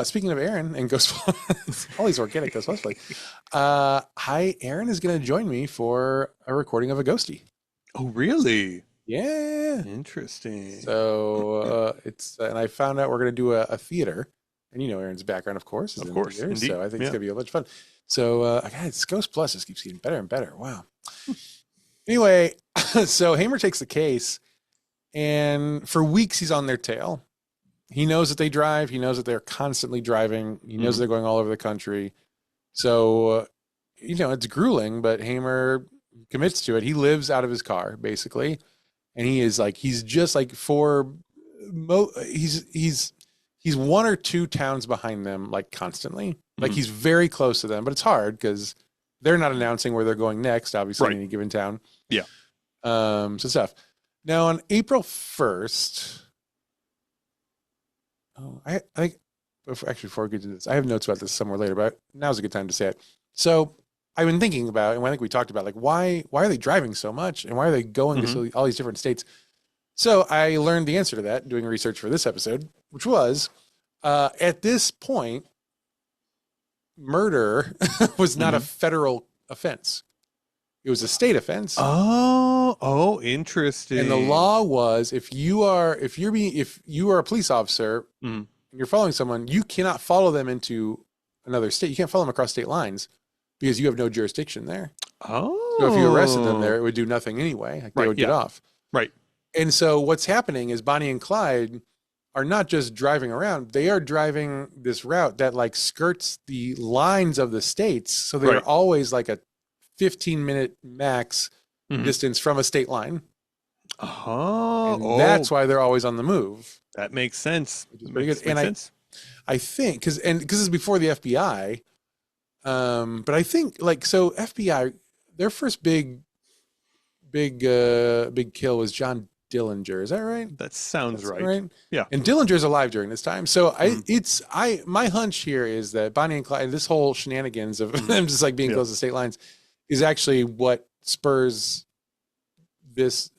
Speaking of Aaron and Ghostbusters, all these organic Ghostbusters. Aaron is going to join me for a recording of a ghostie. Oh, really? Yeah. Interesting. So and I found out we're going to do a theater, and Aaron's background, of course, indeed. So I think it's going to be a bunch of fun. So this Ghost Plus just keeps getting better and better. Wow. Anyway, so Hamer takes the case, and for weeks he's on their tail. He knows that they drive. He knows that they're constantly driving. He knows they're going all over the country. So, it's grueling, but Hamer commits to it. He lives out of his car, basically. And he's one or two towns behind them, like, constantly. Like, he's very close to them, but it's hard because They're not announcing where they're going next, obviously, Right. in any given town. Yeah. So stuff. Now on April 1st, I think before we get to this, I have notes about this somewhere later, but now's a good time to say it. So I've been thinking about, and I think we talked about, like, why are they driving so much, and why are they going to all these different states? So I learned the answer to that doing research for this episode, which was at this point, murder was not a federal offense. It was a state offense. Oh, interesting. And the law was if you are a police officer and you're following someone, you cannot follow them into another state. You can't follow them across state lines because you have no jurisdiction there. Oh. So if you arrested them there, it would do nothing anyway. Like they would get off. Right. And so what's happening is Bonnie and Clyde are not just driving around, they are driving this route that like skirts the lines of the states. So they're always like a 15-minute max distance from a state line. And that's why they're always on the move. That makes sense. Which is pretty good. And I think because it's before the FBI. But I think so FBI, their first big kill was John Dillinger. Is that right? That sounds right. Yeah. And Dillinger's alive during this time. So my hunch here is that Bonnie and Clyde, this whole shenanigans of them just like being close to state lines is actually what spurs this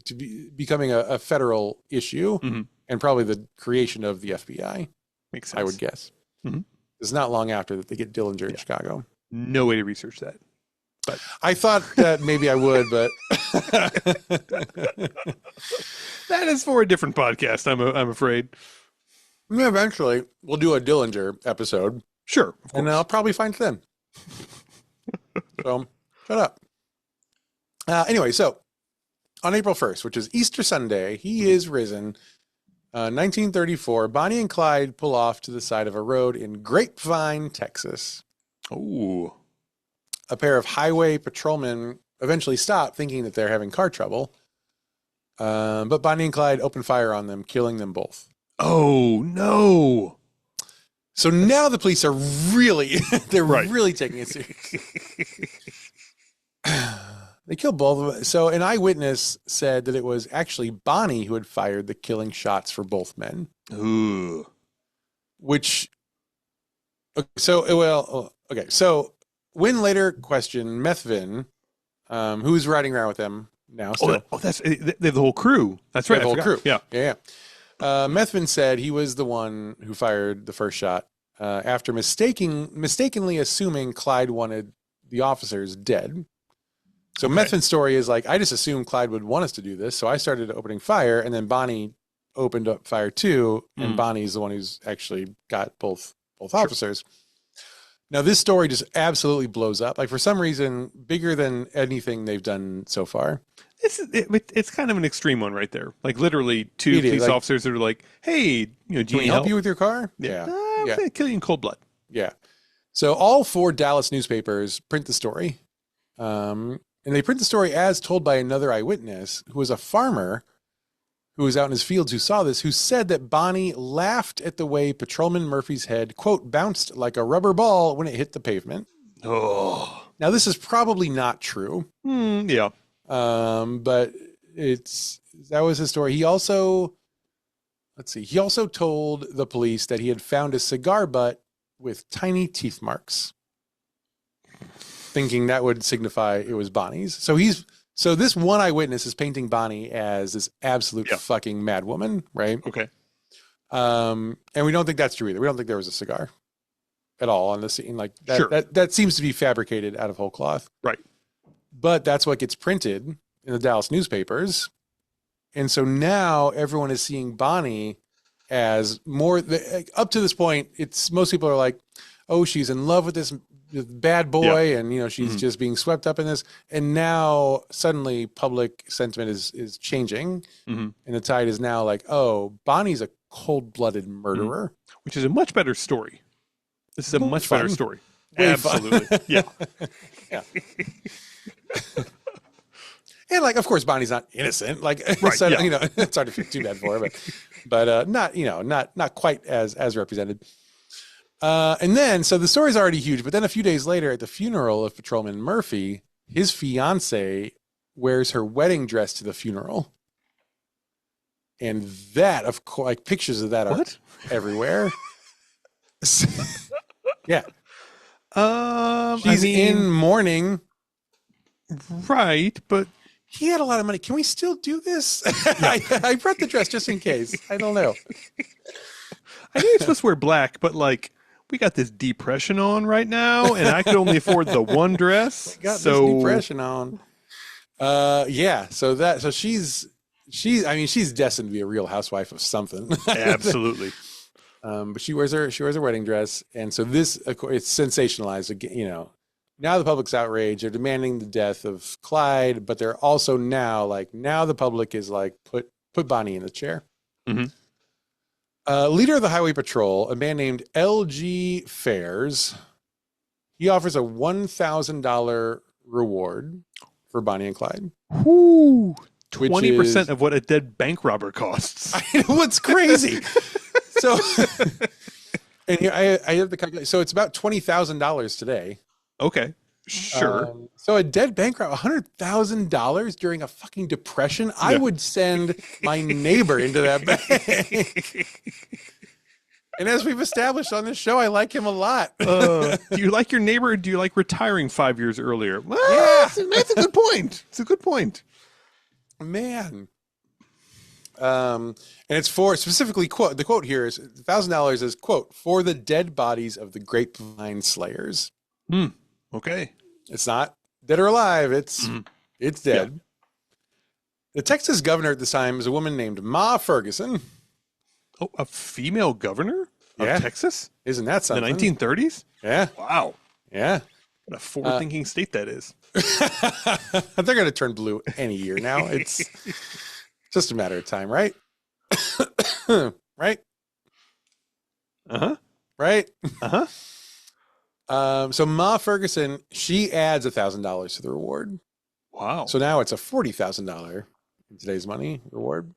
to be becoming a federal issue and probably the creation of the FBI. Makes sense. I would guess. It's not long after that they get Dillinger in Chicago. No way to research that. But I thought that maybe I would, but that is for a different podcast. I'm afraid. Eventually, we'll do a Dillinger episode. Sure, and I'll probably find it then. So, shut up. Anyway, so on April 1st, which is Easter Sunday, he is risen. 1934, Bonnie and Clyde pull off to the side of a road in Grapevine, Texas. Oh. A pair of highway patrolmen eventually stop, thinking that they're having car trouble. But Bonnie and Clyde open fire on them, killing them both. Oh, no. So now the police are really, really taking it seriously. They killed both of them. So an eyewitness said that it was actually Bonnie who had fired the killing shots for both men. Ooh. Which, so when later questioned Methvin, who's riding around with them now. Still. They have the whole crew. That's right. The whole crew. Yeah. Methvin said he was the one who fired the first shot after mistakenly assuming Clyde wanted the officers dead. So Methvin's story is like, I just assumed Clyde would want us to do this, so I started opening fire, and then Bonnie opened up fire too, and Bonnie's the one who's actually got both officers. Now this story just absolutely blows up. Like for some reason, bigger than anything they've done so far. It's kind of an extreme one right there. Like literally two police officers that are like, "Hey, do we help you with your car?" Yeah. I'm gonna kill you in cold blood. Yeah. So all 4 Dallas newspapers print the story, and they print the story as told by another eyewitness who was a farmer who was out in his fields who saw this, who said that Bonnie laughed at the way Patrolman Murphy's head, quote, bounced like a rubber ball when it hit the pavement. Oh. Now, this is probably not true. Yeah. But that was his story. He also told the police that he had found a cigar butt with tiny teeth marks, thinking that would signify it was Bonnie's. So this one eyewitness is painting Bonnie as this absolute fucking mad woman, right? Okay. And we don't think that's true either. We don't think there was a cigar at all on the scene. Like that, that seems to be fabricated out of whole cloth. Right. But that's what gets printed in the Dallas newspapers. And so now everyone is seeing Bonnie as more up to this point. Most people are like, oh, she's in love with this bad boy. And, she's just being swept up in this. And now suddenly public sentiment is changing. And the tide is now like, oh, Bonnie's a cold-blooded murderer. Which is a much better story. This is a much better story. Way Absolutely. Fun. Yeah. And of course, Bonnie's not innocent. It's hard to feel too bad for her, but not quite as represented. And then, so the story's already huge, but then a few days later at the funeral of Patrolman Murphy, his fiance wears her wedding dress to the funeral. And that, of course, like pictures of that are everywhere. Yeah. She's in mourning. Right, but he had a lot of money. Can we still do this? I brought the dress just in case. I don't know. I know you're supposed to wear black, but like we got this depression on right now, and I could only afford the one dress. Got this depression on. Yeah. So she's destined to be a real housewife of something. Absolutely. But she wears her wedding dress, and so it's sensationalized again. You know, now the public's outraged. They're demanding the death of Clyde, but they're also now the public is like put Bonnie in the chair. Mm-hmm. Leader of the Highway Patrol, a man named L.G. Fairs, he offers a $1,000 reward for Bonnie and Clyde. Whoo! 20% of what a dead bank robber costs. What's crazy? So, and here I have the calculation. So it's about $20,000 today. Okay, sure. So a dead bank robber, $100,000 during a fucking depression. Yeah. I would send my neighbor into that bank. And as we've established on this show, I like him a lot. Do you like your neighbor, or do you like retiring 5 years earlier? Well, yeah, that's a good point. It's a good point. Man. And it's for specifically the quote here is $1,000 is quote for the dead bodies of the grapevine slayers. Okay. It's not dead or alive. It's dead. Yeah. The Texas governor at this time was a woman named Ma Ferguson. Oh, a female governor of Texas? Isn't that something? The 1930s? Yeah. Wow. Yeah. What a forward-thinking state that is. They're going to turn blue any year now. It's just a matter of time, right? Right? Uh-huh. Right? Uh-huh. So Ma Ferguson, she adds $1,000 to the reward. Wow. So now it's a $40,000 in today's money reward.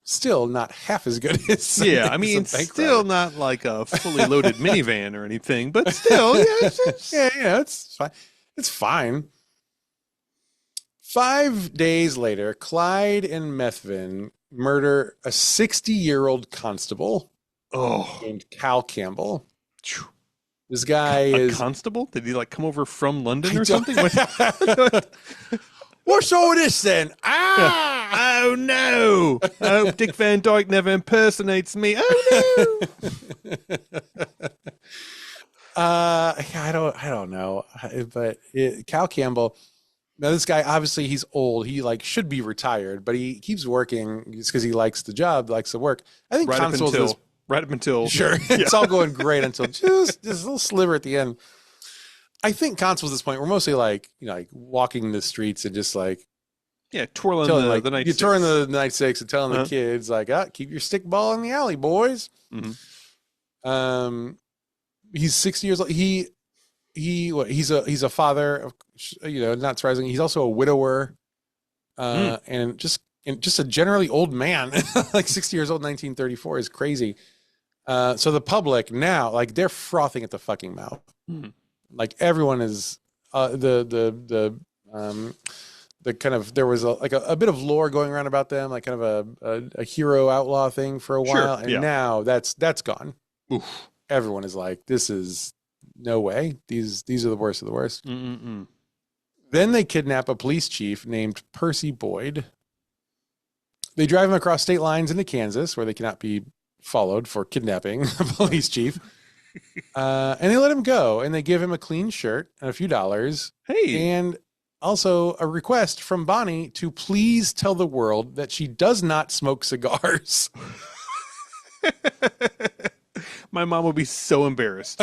Still not half as good as still not like a fully loaded minivan or anything, but still, it's fine. It's fine. 5 days later, Clyde and Methvin murder a 60-year-old constable named Cal Campbell. This guy is constable. Did he come over from London or something? What's all this then? Oh no! I hope Dick Van Dyke never impersonates me. Oh no! I don't know, but Cal Campbell. Now this guy, obviously, he's old. He should be retired, but he keeps working just because he likes the job, likes the work. I think right up until sure, it's all going great until just this little sliver at the end. I think constables at this point were mostly walking the streets and just twirling the night. You're touring the night six and telling the kids keep your stick ball in the alley, boys. Mm-hmm. He's 60 years old. He's a father of, not surprising. He's also a widower, and just a generally old man. 60 years old, 1934 is crazy. So the public now, they're frothing at the fucking mouth. Everyone is the kind of, there was a bit of lore going around about them, kind of a hero outlaw thing for a while, and now that's gone. Oof. Everyone is this is no way. These are the worst of the worst. Mm-mm-mm. Then they kidnap a police chief named Percy Boyd. They drive him across state lines into Kansas, where they cannot be followed for kidnapping a police chief. And they let him go, and they give him a clean shirt and a few dollars. Hey. And also a request from Bonnie to please tell the world that she does not smoke cigars. My mom will be so embarrassed.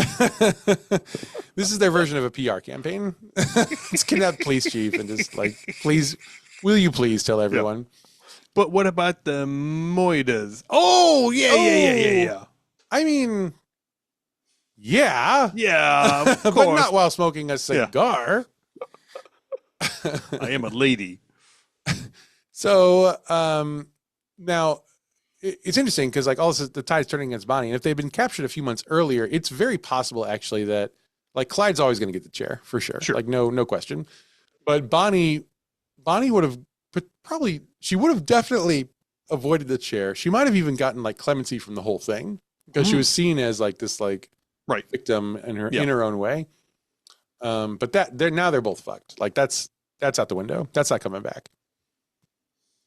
This is their version of a PR campaign. Let's kidnap the police chief and just please, will you please tell everyone? Yeah. But what about the moidas? Oh, yeah. I mean, yeah. Yeah, of course. But not while smoking a cigar. I am a lady. So, now, it's interesting because like all this, the tide's turning against Bonnie, and if they've been captured a few months earlier, it's very possible actually that like Clyde's always going to get the chair for sure. Like no question. But Bonnie would have probably, she would have definitely avoided the chair. She might have even gotten like clemency from the whole thing because she was seen as like this like victim in her own way. But they're both fucked. Like that's out the window. That's not coming back.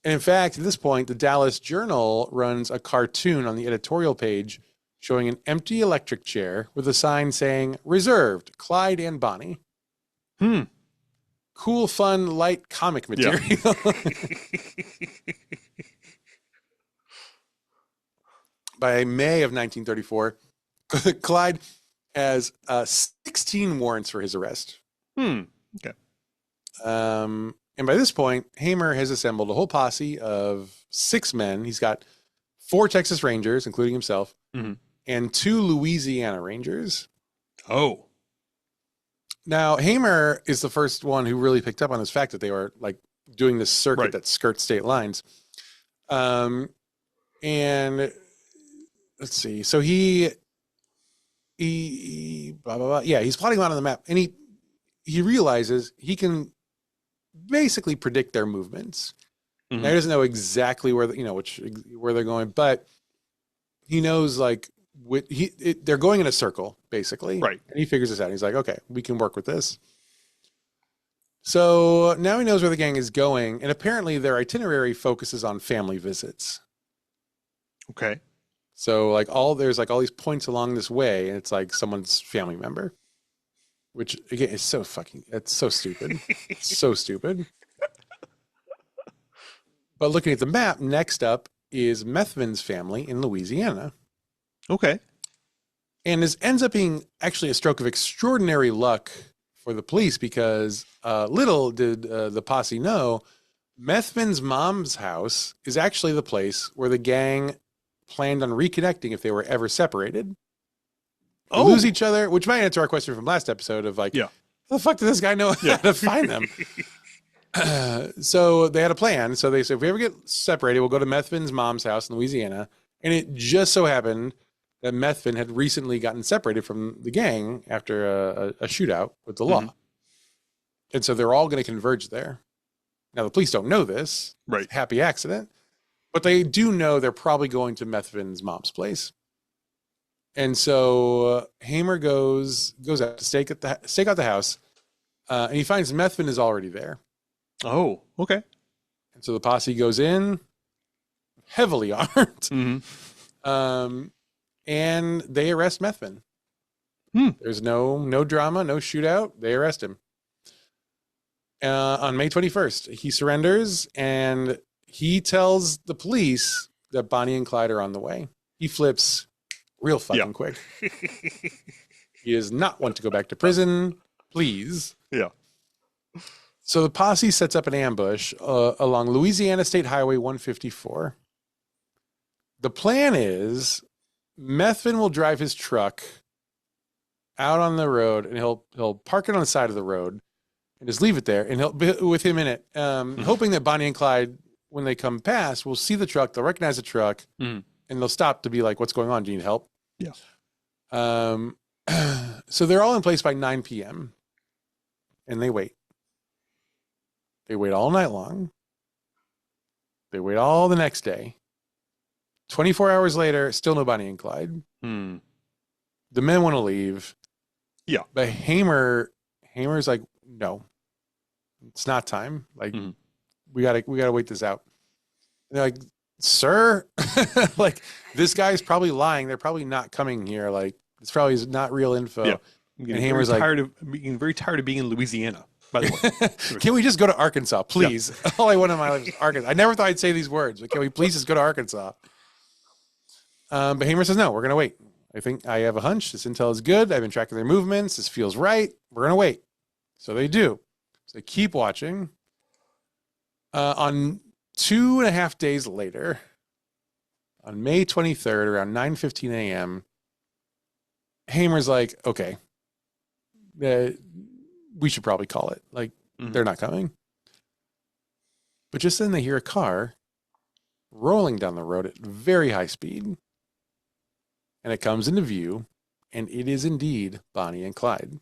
And in fact, at this point, the Dallas Journal runs a cartoon on the editorial page showing an empty electric chair with a sign saying "Reserved, Clyde and Bonnie." Cool, fun, light comic material. Yeah. By May of 1934, Clyde has 16 warrants for his arrest. Okay. And by this point, Hamer has assembled a whole posse of 6 men. He's got 4 Texas Rangers, including himself, and 2 Louisiana Rangers. Oh. Now, Hamer is the first one who really picked up on this fact that they were like doing this circuit that skirts state lines. And let's see. So he blah, blah, blah. Yeah, he's plotting them out on the map, and he realizes he can basically predict their movements. Now, he doesn't know exactly where where they're going, but he knows like they're going in a circle basically, and he figures this out. He's like, okay, we can work with this. So now he knows where the gang is going, and apparently their itinerary focuses on family visits. Okay. So like there's like all these points along this way, and it's like someone's family member, which again is so stupid. It's so stupid. But looking at the map, next up is Methvin's family in Louisiana. Okay. And this ends up being actually a stroke of extraordinary luck for the police because little did the posse know, Methvin's mom's house is actually the place where the gang planned on reconnecting if they were ever separated. They lose each other, which might answer our question from last episode of like, how the fuck did this guy know how to find them? So they had a plan. So they said, if we ever get separated, we'll go to Methvin's mom's house in Louisiana. And it just so happened that Methvin had recently gotten separated from the gang after a shootout with the law. And so they're all going to converge there. Now, the police don't know this. Right. Happy accident. But they do know they're probably going to Methvin's mom's place. And so Hamer goes out to stake out the house, and he finds Methvin is already there. Oh, okay. And so the posse goes in, heavily armed, and they arrest Methvin. There's no drama, no shootout. They arrest him. On May 21st, he surrenders, and he tells the police that Bonnie and Clyde are on the way. He flips real fucking quick. He does not want to go back to prison. Please. Yeah. So the posse sets up an ambush along Louisiana State Highway 154. The plan is Methvin will drive his truck out on the road, and he'll park it on the side of the road and just leave it there, and he'll be with him in it, hoping that Bonnie and Clyde, when they come past, will see the truck, they'll recognize the truck, and they'll stop to be like, what's going on? Do you need help? Yeah. So they're all in place by 9 p.m. and they wait. They wait all night long. They wait all the next day. 24 hours later, still no Bonnie and Clyde. The men want to leave. Yeah. But Hamer's like, no, it's not time. Like, we gotta wait this out. And they're like, sir, like, this guy's probably lying. They're probably not coming here. Like, it's probably not real info. Yeah. And Hamer's like, very tired of being in Louisiana, by the way. Can we just go to Arkansas, please? Yeah. All I want in my life is Arkansas. I never thought I'd say these words, but can we please just go to Arkansas? But Hamer says, no, we're going to wait. I think I have a hunch. This intel is good. I've been tracking their movements. This feels right. We're going to wait. So they do. So they keep watching. On 2.5 days later, on May 23rd, around 9:15 a.m., Hamer's like, okay, we should probably call it. Like, they're not coming. But just then they hear a car rolling down the road at very high speed. And it comes into view, and it is indeed Bonnie and Clyde.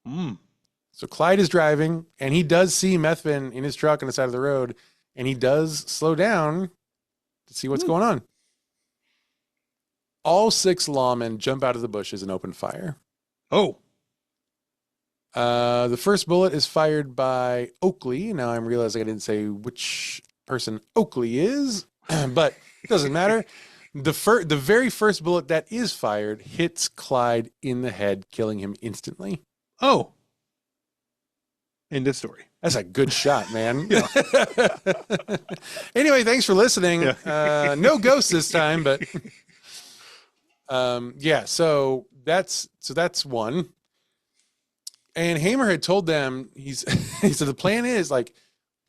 So Clyde is driving, and he does see Methvin in his truck on the side of the road, and he does slow down to see what's going on. All 6 lawmen jump out of the bushes and open fire. Oh. The first bullet is fired by Oakley. Now I'm realizing I didn't say which person Oakley is, but it doesn't matter. The very first bullet that is fired hits Clyde in the head, killing him instantly. Oh. End of story. That's a good shot, man. Anyway, thanks for listening. Yeah. No ghosts this time, but yeah, so that's one. And Hamer had told them, he said the plan is, like,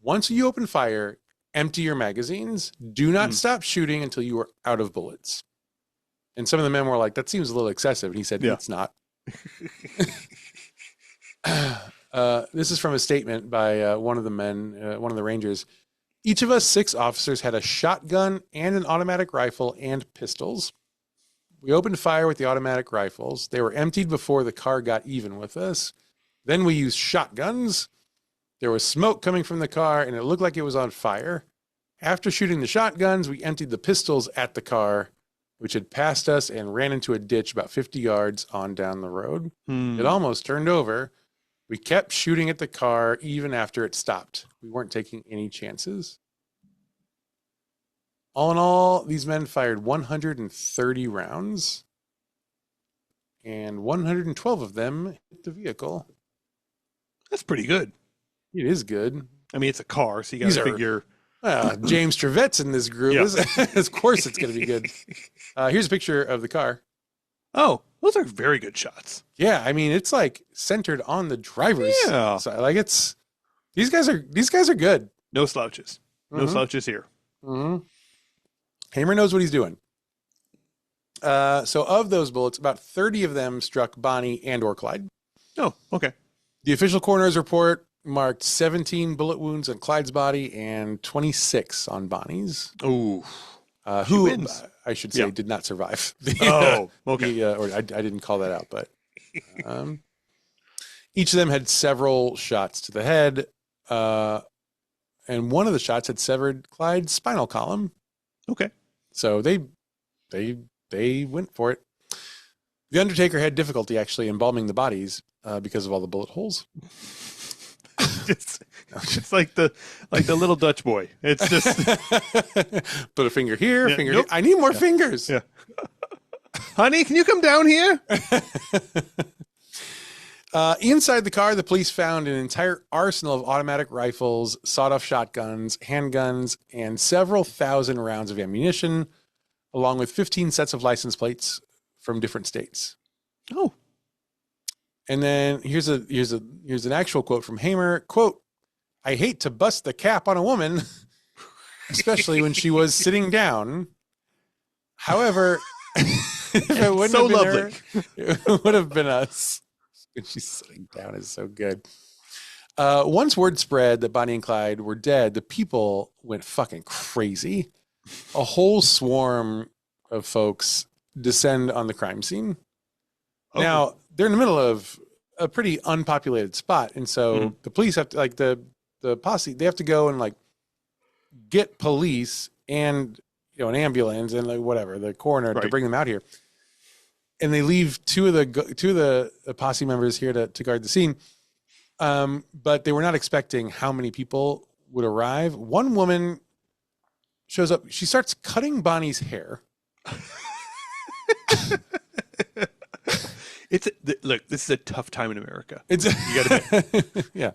once you open fire, empty your magazines. Do not stop shooting until you are out of bullets. And some of the men were like, that seems a little excessive. And he said, it's not. This is from a statement by one of the men, one of the Rangers. Each of us 6 officers had a shotgun and an automatic rifle and pistols. We opened fire with the automatic rifles. They were emptied before the car got even with us. Then we used shotguns. There was smoke coming from the car, and it looked like it was on fire. After shooting the shotguns, we emptied the pistols at the car, which had passed us and ran into a ditch about 50 yards on down the road. It almost turned over. We kept shooting at the car even after it stopped. We weren't taking any chances. All in all, these men fired 130 rounds, and 112 of them hit the vehicle. That's pretty good. It is good. I mean, it's a car, so you got to figure. James Trevet's in this group. Yeah. Of course it's going to be good. Here's a picture of the car. Oh, those are very good shots. Yeah, I mean, it's like centered on the driver's side. Like, it's these guys are good. No slouches. No slouches here. Hamer knows what he's doing. So of those bullets, about 30 of them struck Bonnie and or Clyde. Oh, okay. The official coroner's report marked 17 bullet wounds on Clyde's body and 26 on Bonnie's. Oh, who I should say did not survive. Okay. Or I didn't call that out, but each of them had several shots to the head, and one of the shots had severed Clyde's spinal column. Okay. So they went for it. The Undertaker had difficulty actually embalming the bodies because of all the bullet holes. It's like the little Dutch boy. It's just put a finger here, finger here. I need more fingers. Yeah. Honey, can you come down here? Inside the car, the police found an entire arsenal of automatic rifles, sawed-off shotguns, handguns, and several thousand rounds of ammunition, along with 15 sets of license plates from different states. Oh. And then here's an actual quote from Hamer. Quote, "I hate to bust the cap on a woman, especially when she was sitting down. However, if it wouldn't so have been lovely. her, it would have been us." When she's sitting down is so good. Once word spread that Bonnie and Clyde were dead, the people went fucking crazy. A whole swarm of folks descend on the crime scene. Okay. Now, they're in the middle of a pretty unpopulated spot. And so the police have to, like, the posse, they have to go and, like, get police and, you know, an ambulance and, like, whatever, the coroner to bring them out here. And they leave two of the posse members here to guard the scene. But they were not expecting how many people would arrive. One woman shows up. She starts cutting Bonnie's hair. Look, this is a tough time in America. You gotta yeah.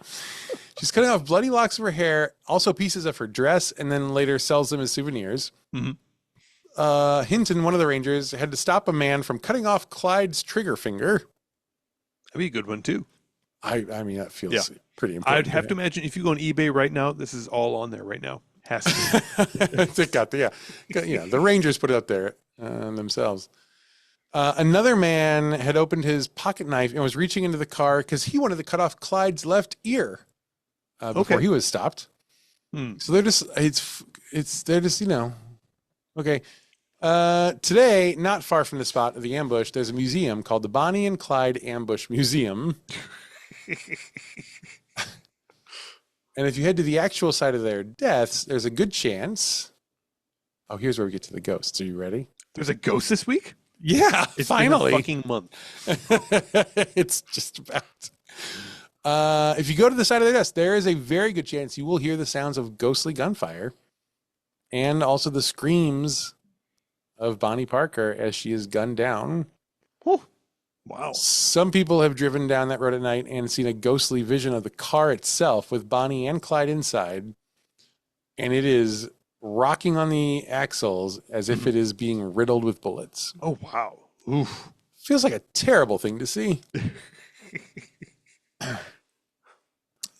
She's cutting off bloody locks of her hair, also pieces of her dress, and then later sells them as souvenirs. Hinton, one of the Rangers, had to stop a man from cutting off Clyde's trigger finger. That'd be a good one too. I mean, that feels pretty important. I'd have to imagine if you go on eBay right now, this is all on there right now. Has to be. The Rangers put it up there themselves. Another man had opened his pocket knife and was reaching into the car because he wanted to cut off Clyde's left ear before he was stopped. So they're just they're just, okay. Today, not far from the spot of the ambush, there's a museum called the Bonnie and Clyde Ambush Museum. And if you head to the actual site of their deaths, there's a good chance. Oh, here's where we get to the ghosts. Are you ready? There's a ghost this week? Yeah, It's finally. been a fucking month. It's just about. If you go to the side of their deaths, there is a very good chance you will hear the sounds of ghostly gunfire and also the screams of Bonnie Parker as she is gunned down. Whew. Wow. Some people have driven down that road at night and seen a ghostly vision of the car itself with Bonnie and Clyde inside. And it is rocking on the axles as if it is being riddled with bullets. Oh, wow. Oof. Feels like a terrible thing to see.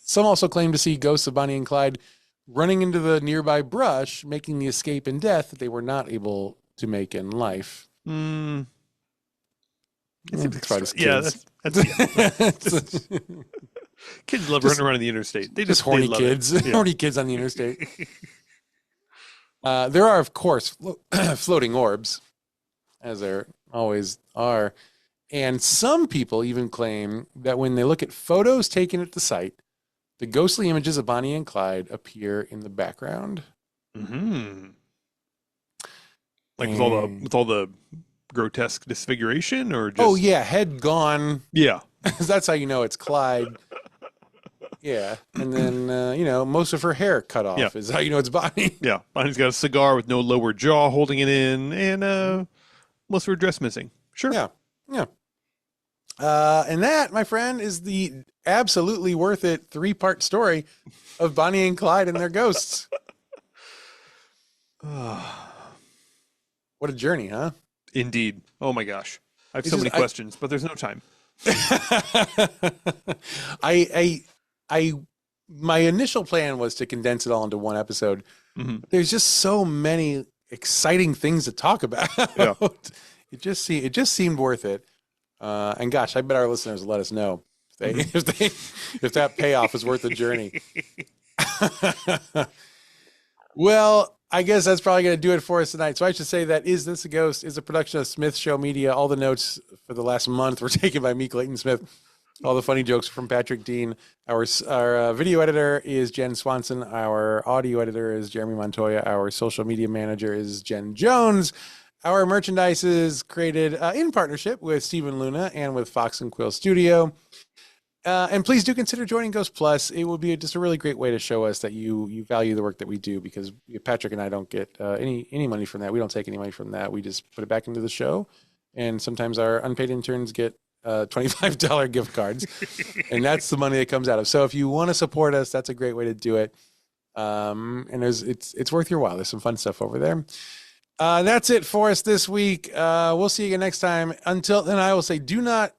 Some also claim to see ghosts of Bonnie and Clyde running into the nearby brush, making the escape in death that they were not able to make in life. It's probably just kids. Just Kids love running around on the interstate. They just horny they love kids. it. Yeah. Horny kids on the interstate. There are, of course, floating orbs, as there always are. And some people even claim that when they look at photos taken at the site, the ghostly images of Bonnie and Clyde appear in the background. Mm-hmm. Like with all the grotesque disfiguration, or just... Oh yeah, head gone. Yeah. That's how you know it's Clyde. Yeah. And then most of her hair cut off is how you know it's Bonnie. Yeah. Bonnie's got a cigar with no lower jaw holding it in, and most of her dress missing. Sure. Yeah. Yeah. And that, my friend, is the absolutely worth it 3-part story of Bonnie and Clyde and their ghosts. What a journey, huh? Indeed. Oh my gosh. I have so many questions, but there's no time. My initial plan was to condense it all into one episode. Mm-hmm. There's just so many exciting things to talk about. Yeah. It just seemed worth it. And gosh, I bet our listeners will let us know if that payoff is worth the journey. Well, I guess that's probably going to do it for us tonight. So I should say that Is This a Ghost is a production of Smith Show Media. All the notes for the last month were taken by me, Clayton Smith. All the funny jokes are from Patrick Dean. Our video editor is Jen Swanson. Our audio editor is Jeremy Montoya. Our social media manager is Jen Jones. Our merchandise is created in partnership with Stephen Luna and with Fox and Quill Studio. And please do consider joining Ghost Plus. It would be just a really great way to show us that you value the work that we do, because Patrick and I don't get any money from that. We don't take any money from that. We just put it back into the show. And sometimes our unpaid interns get $25 gift cards. And that's the money that comes out of. So if you want to support us, that's a great way to do it. And it's worth your while. There's some fun stuff over there. That's it for us this week. We'll see you again next time. Until then, I will say, do not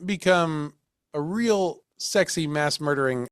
become a real sexy mass murdering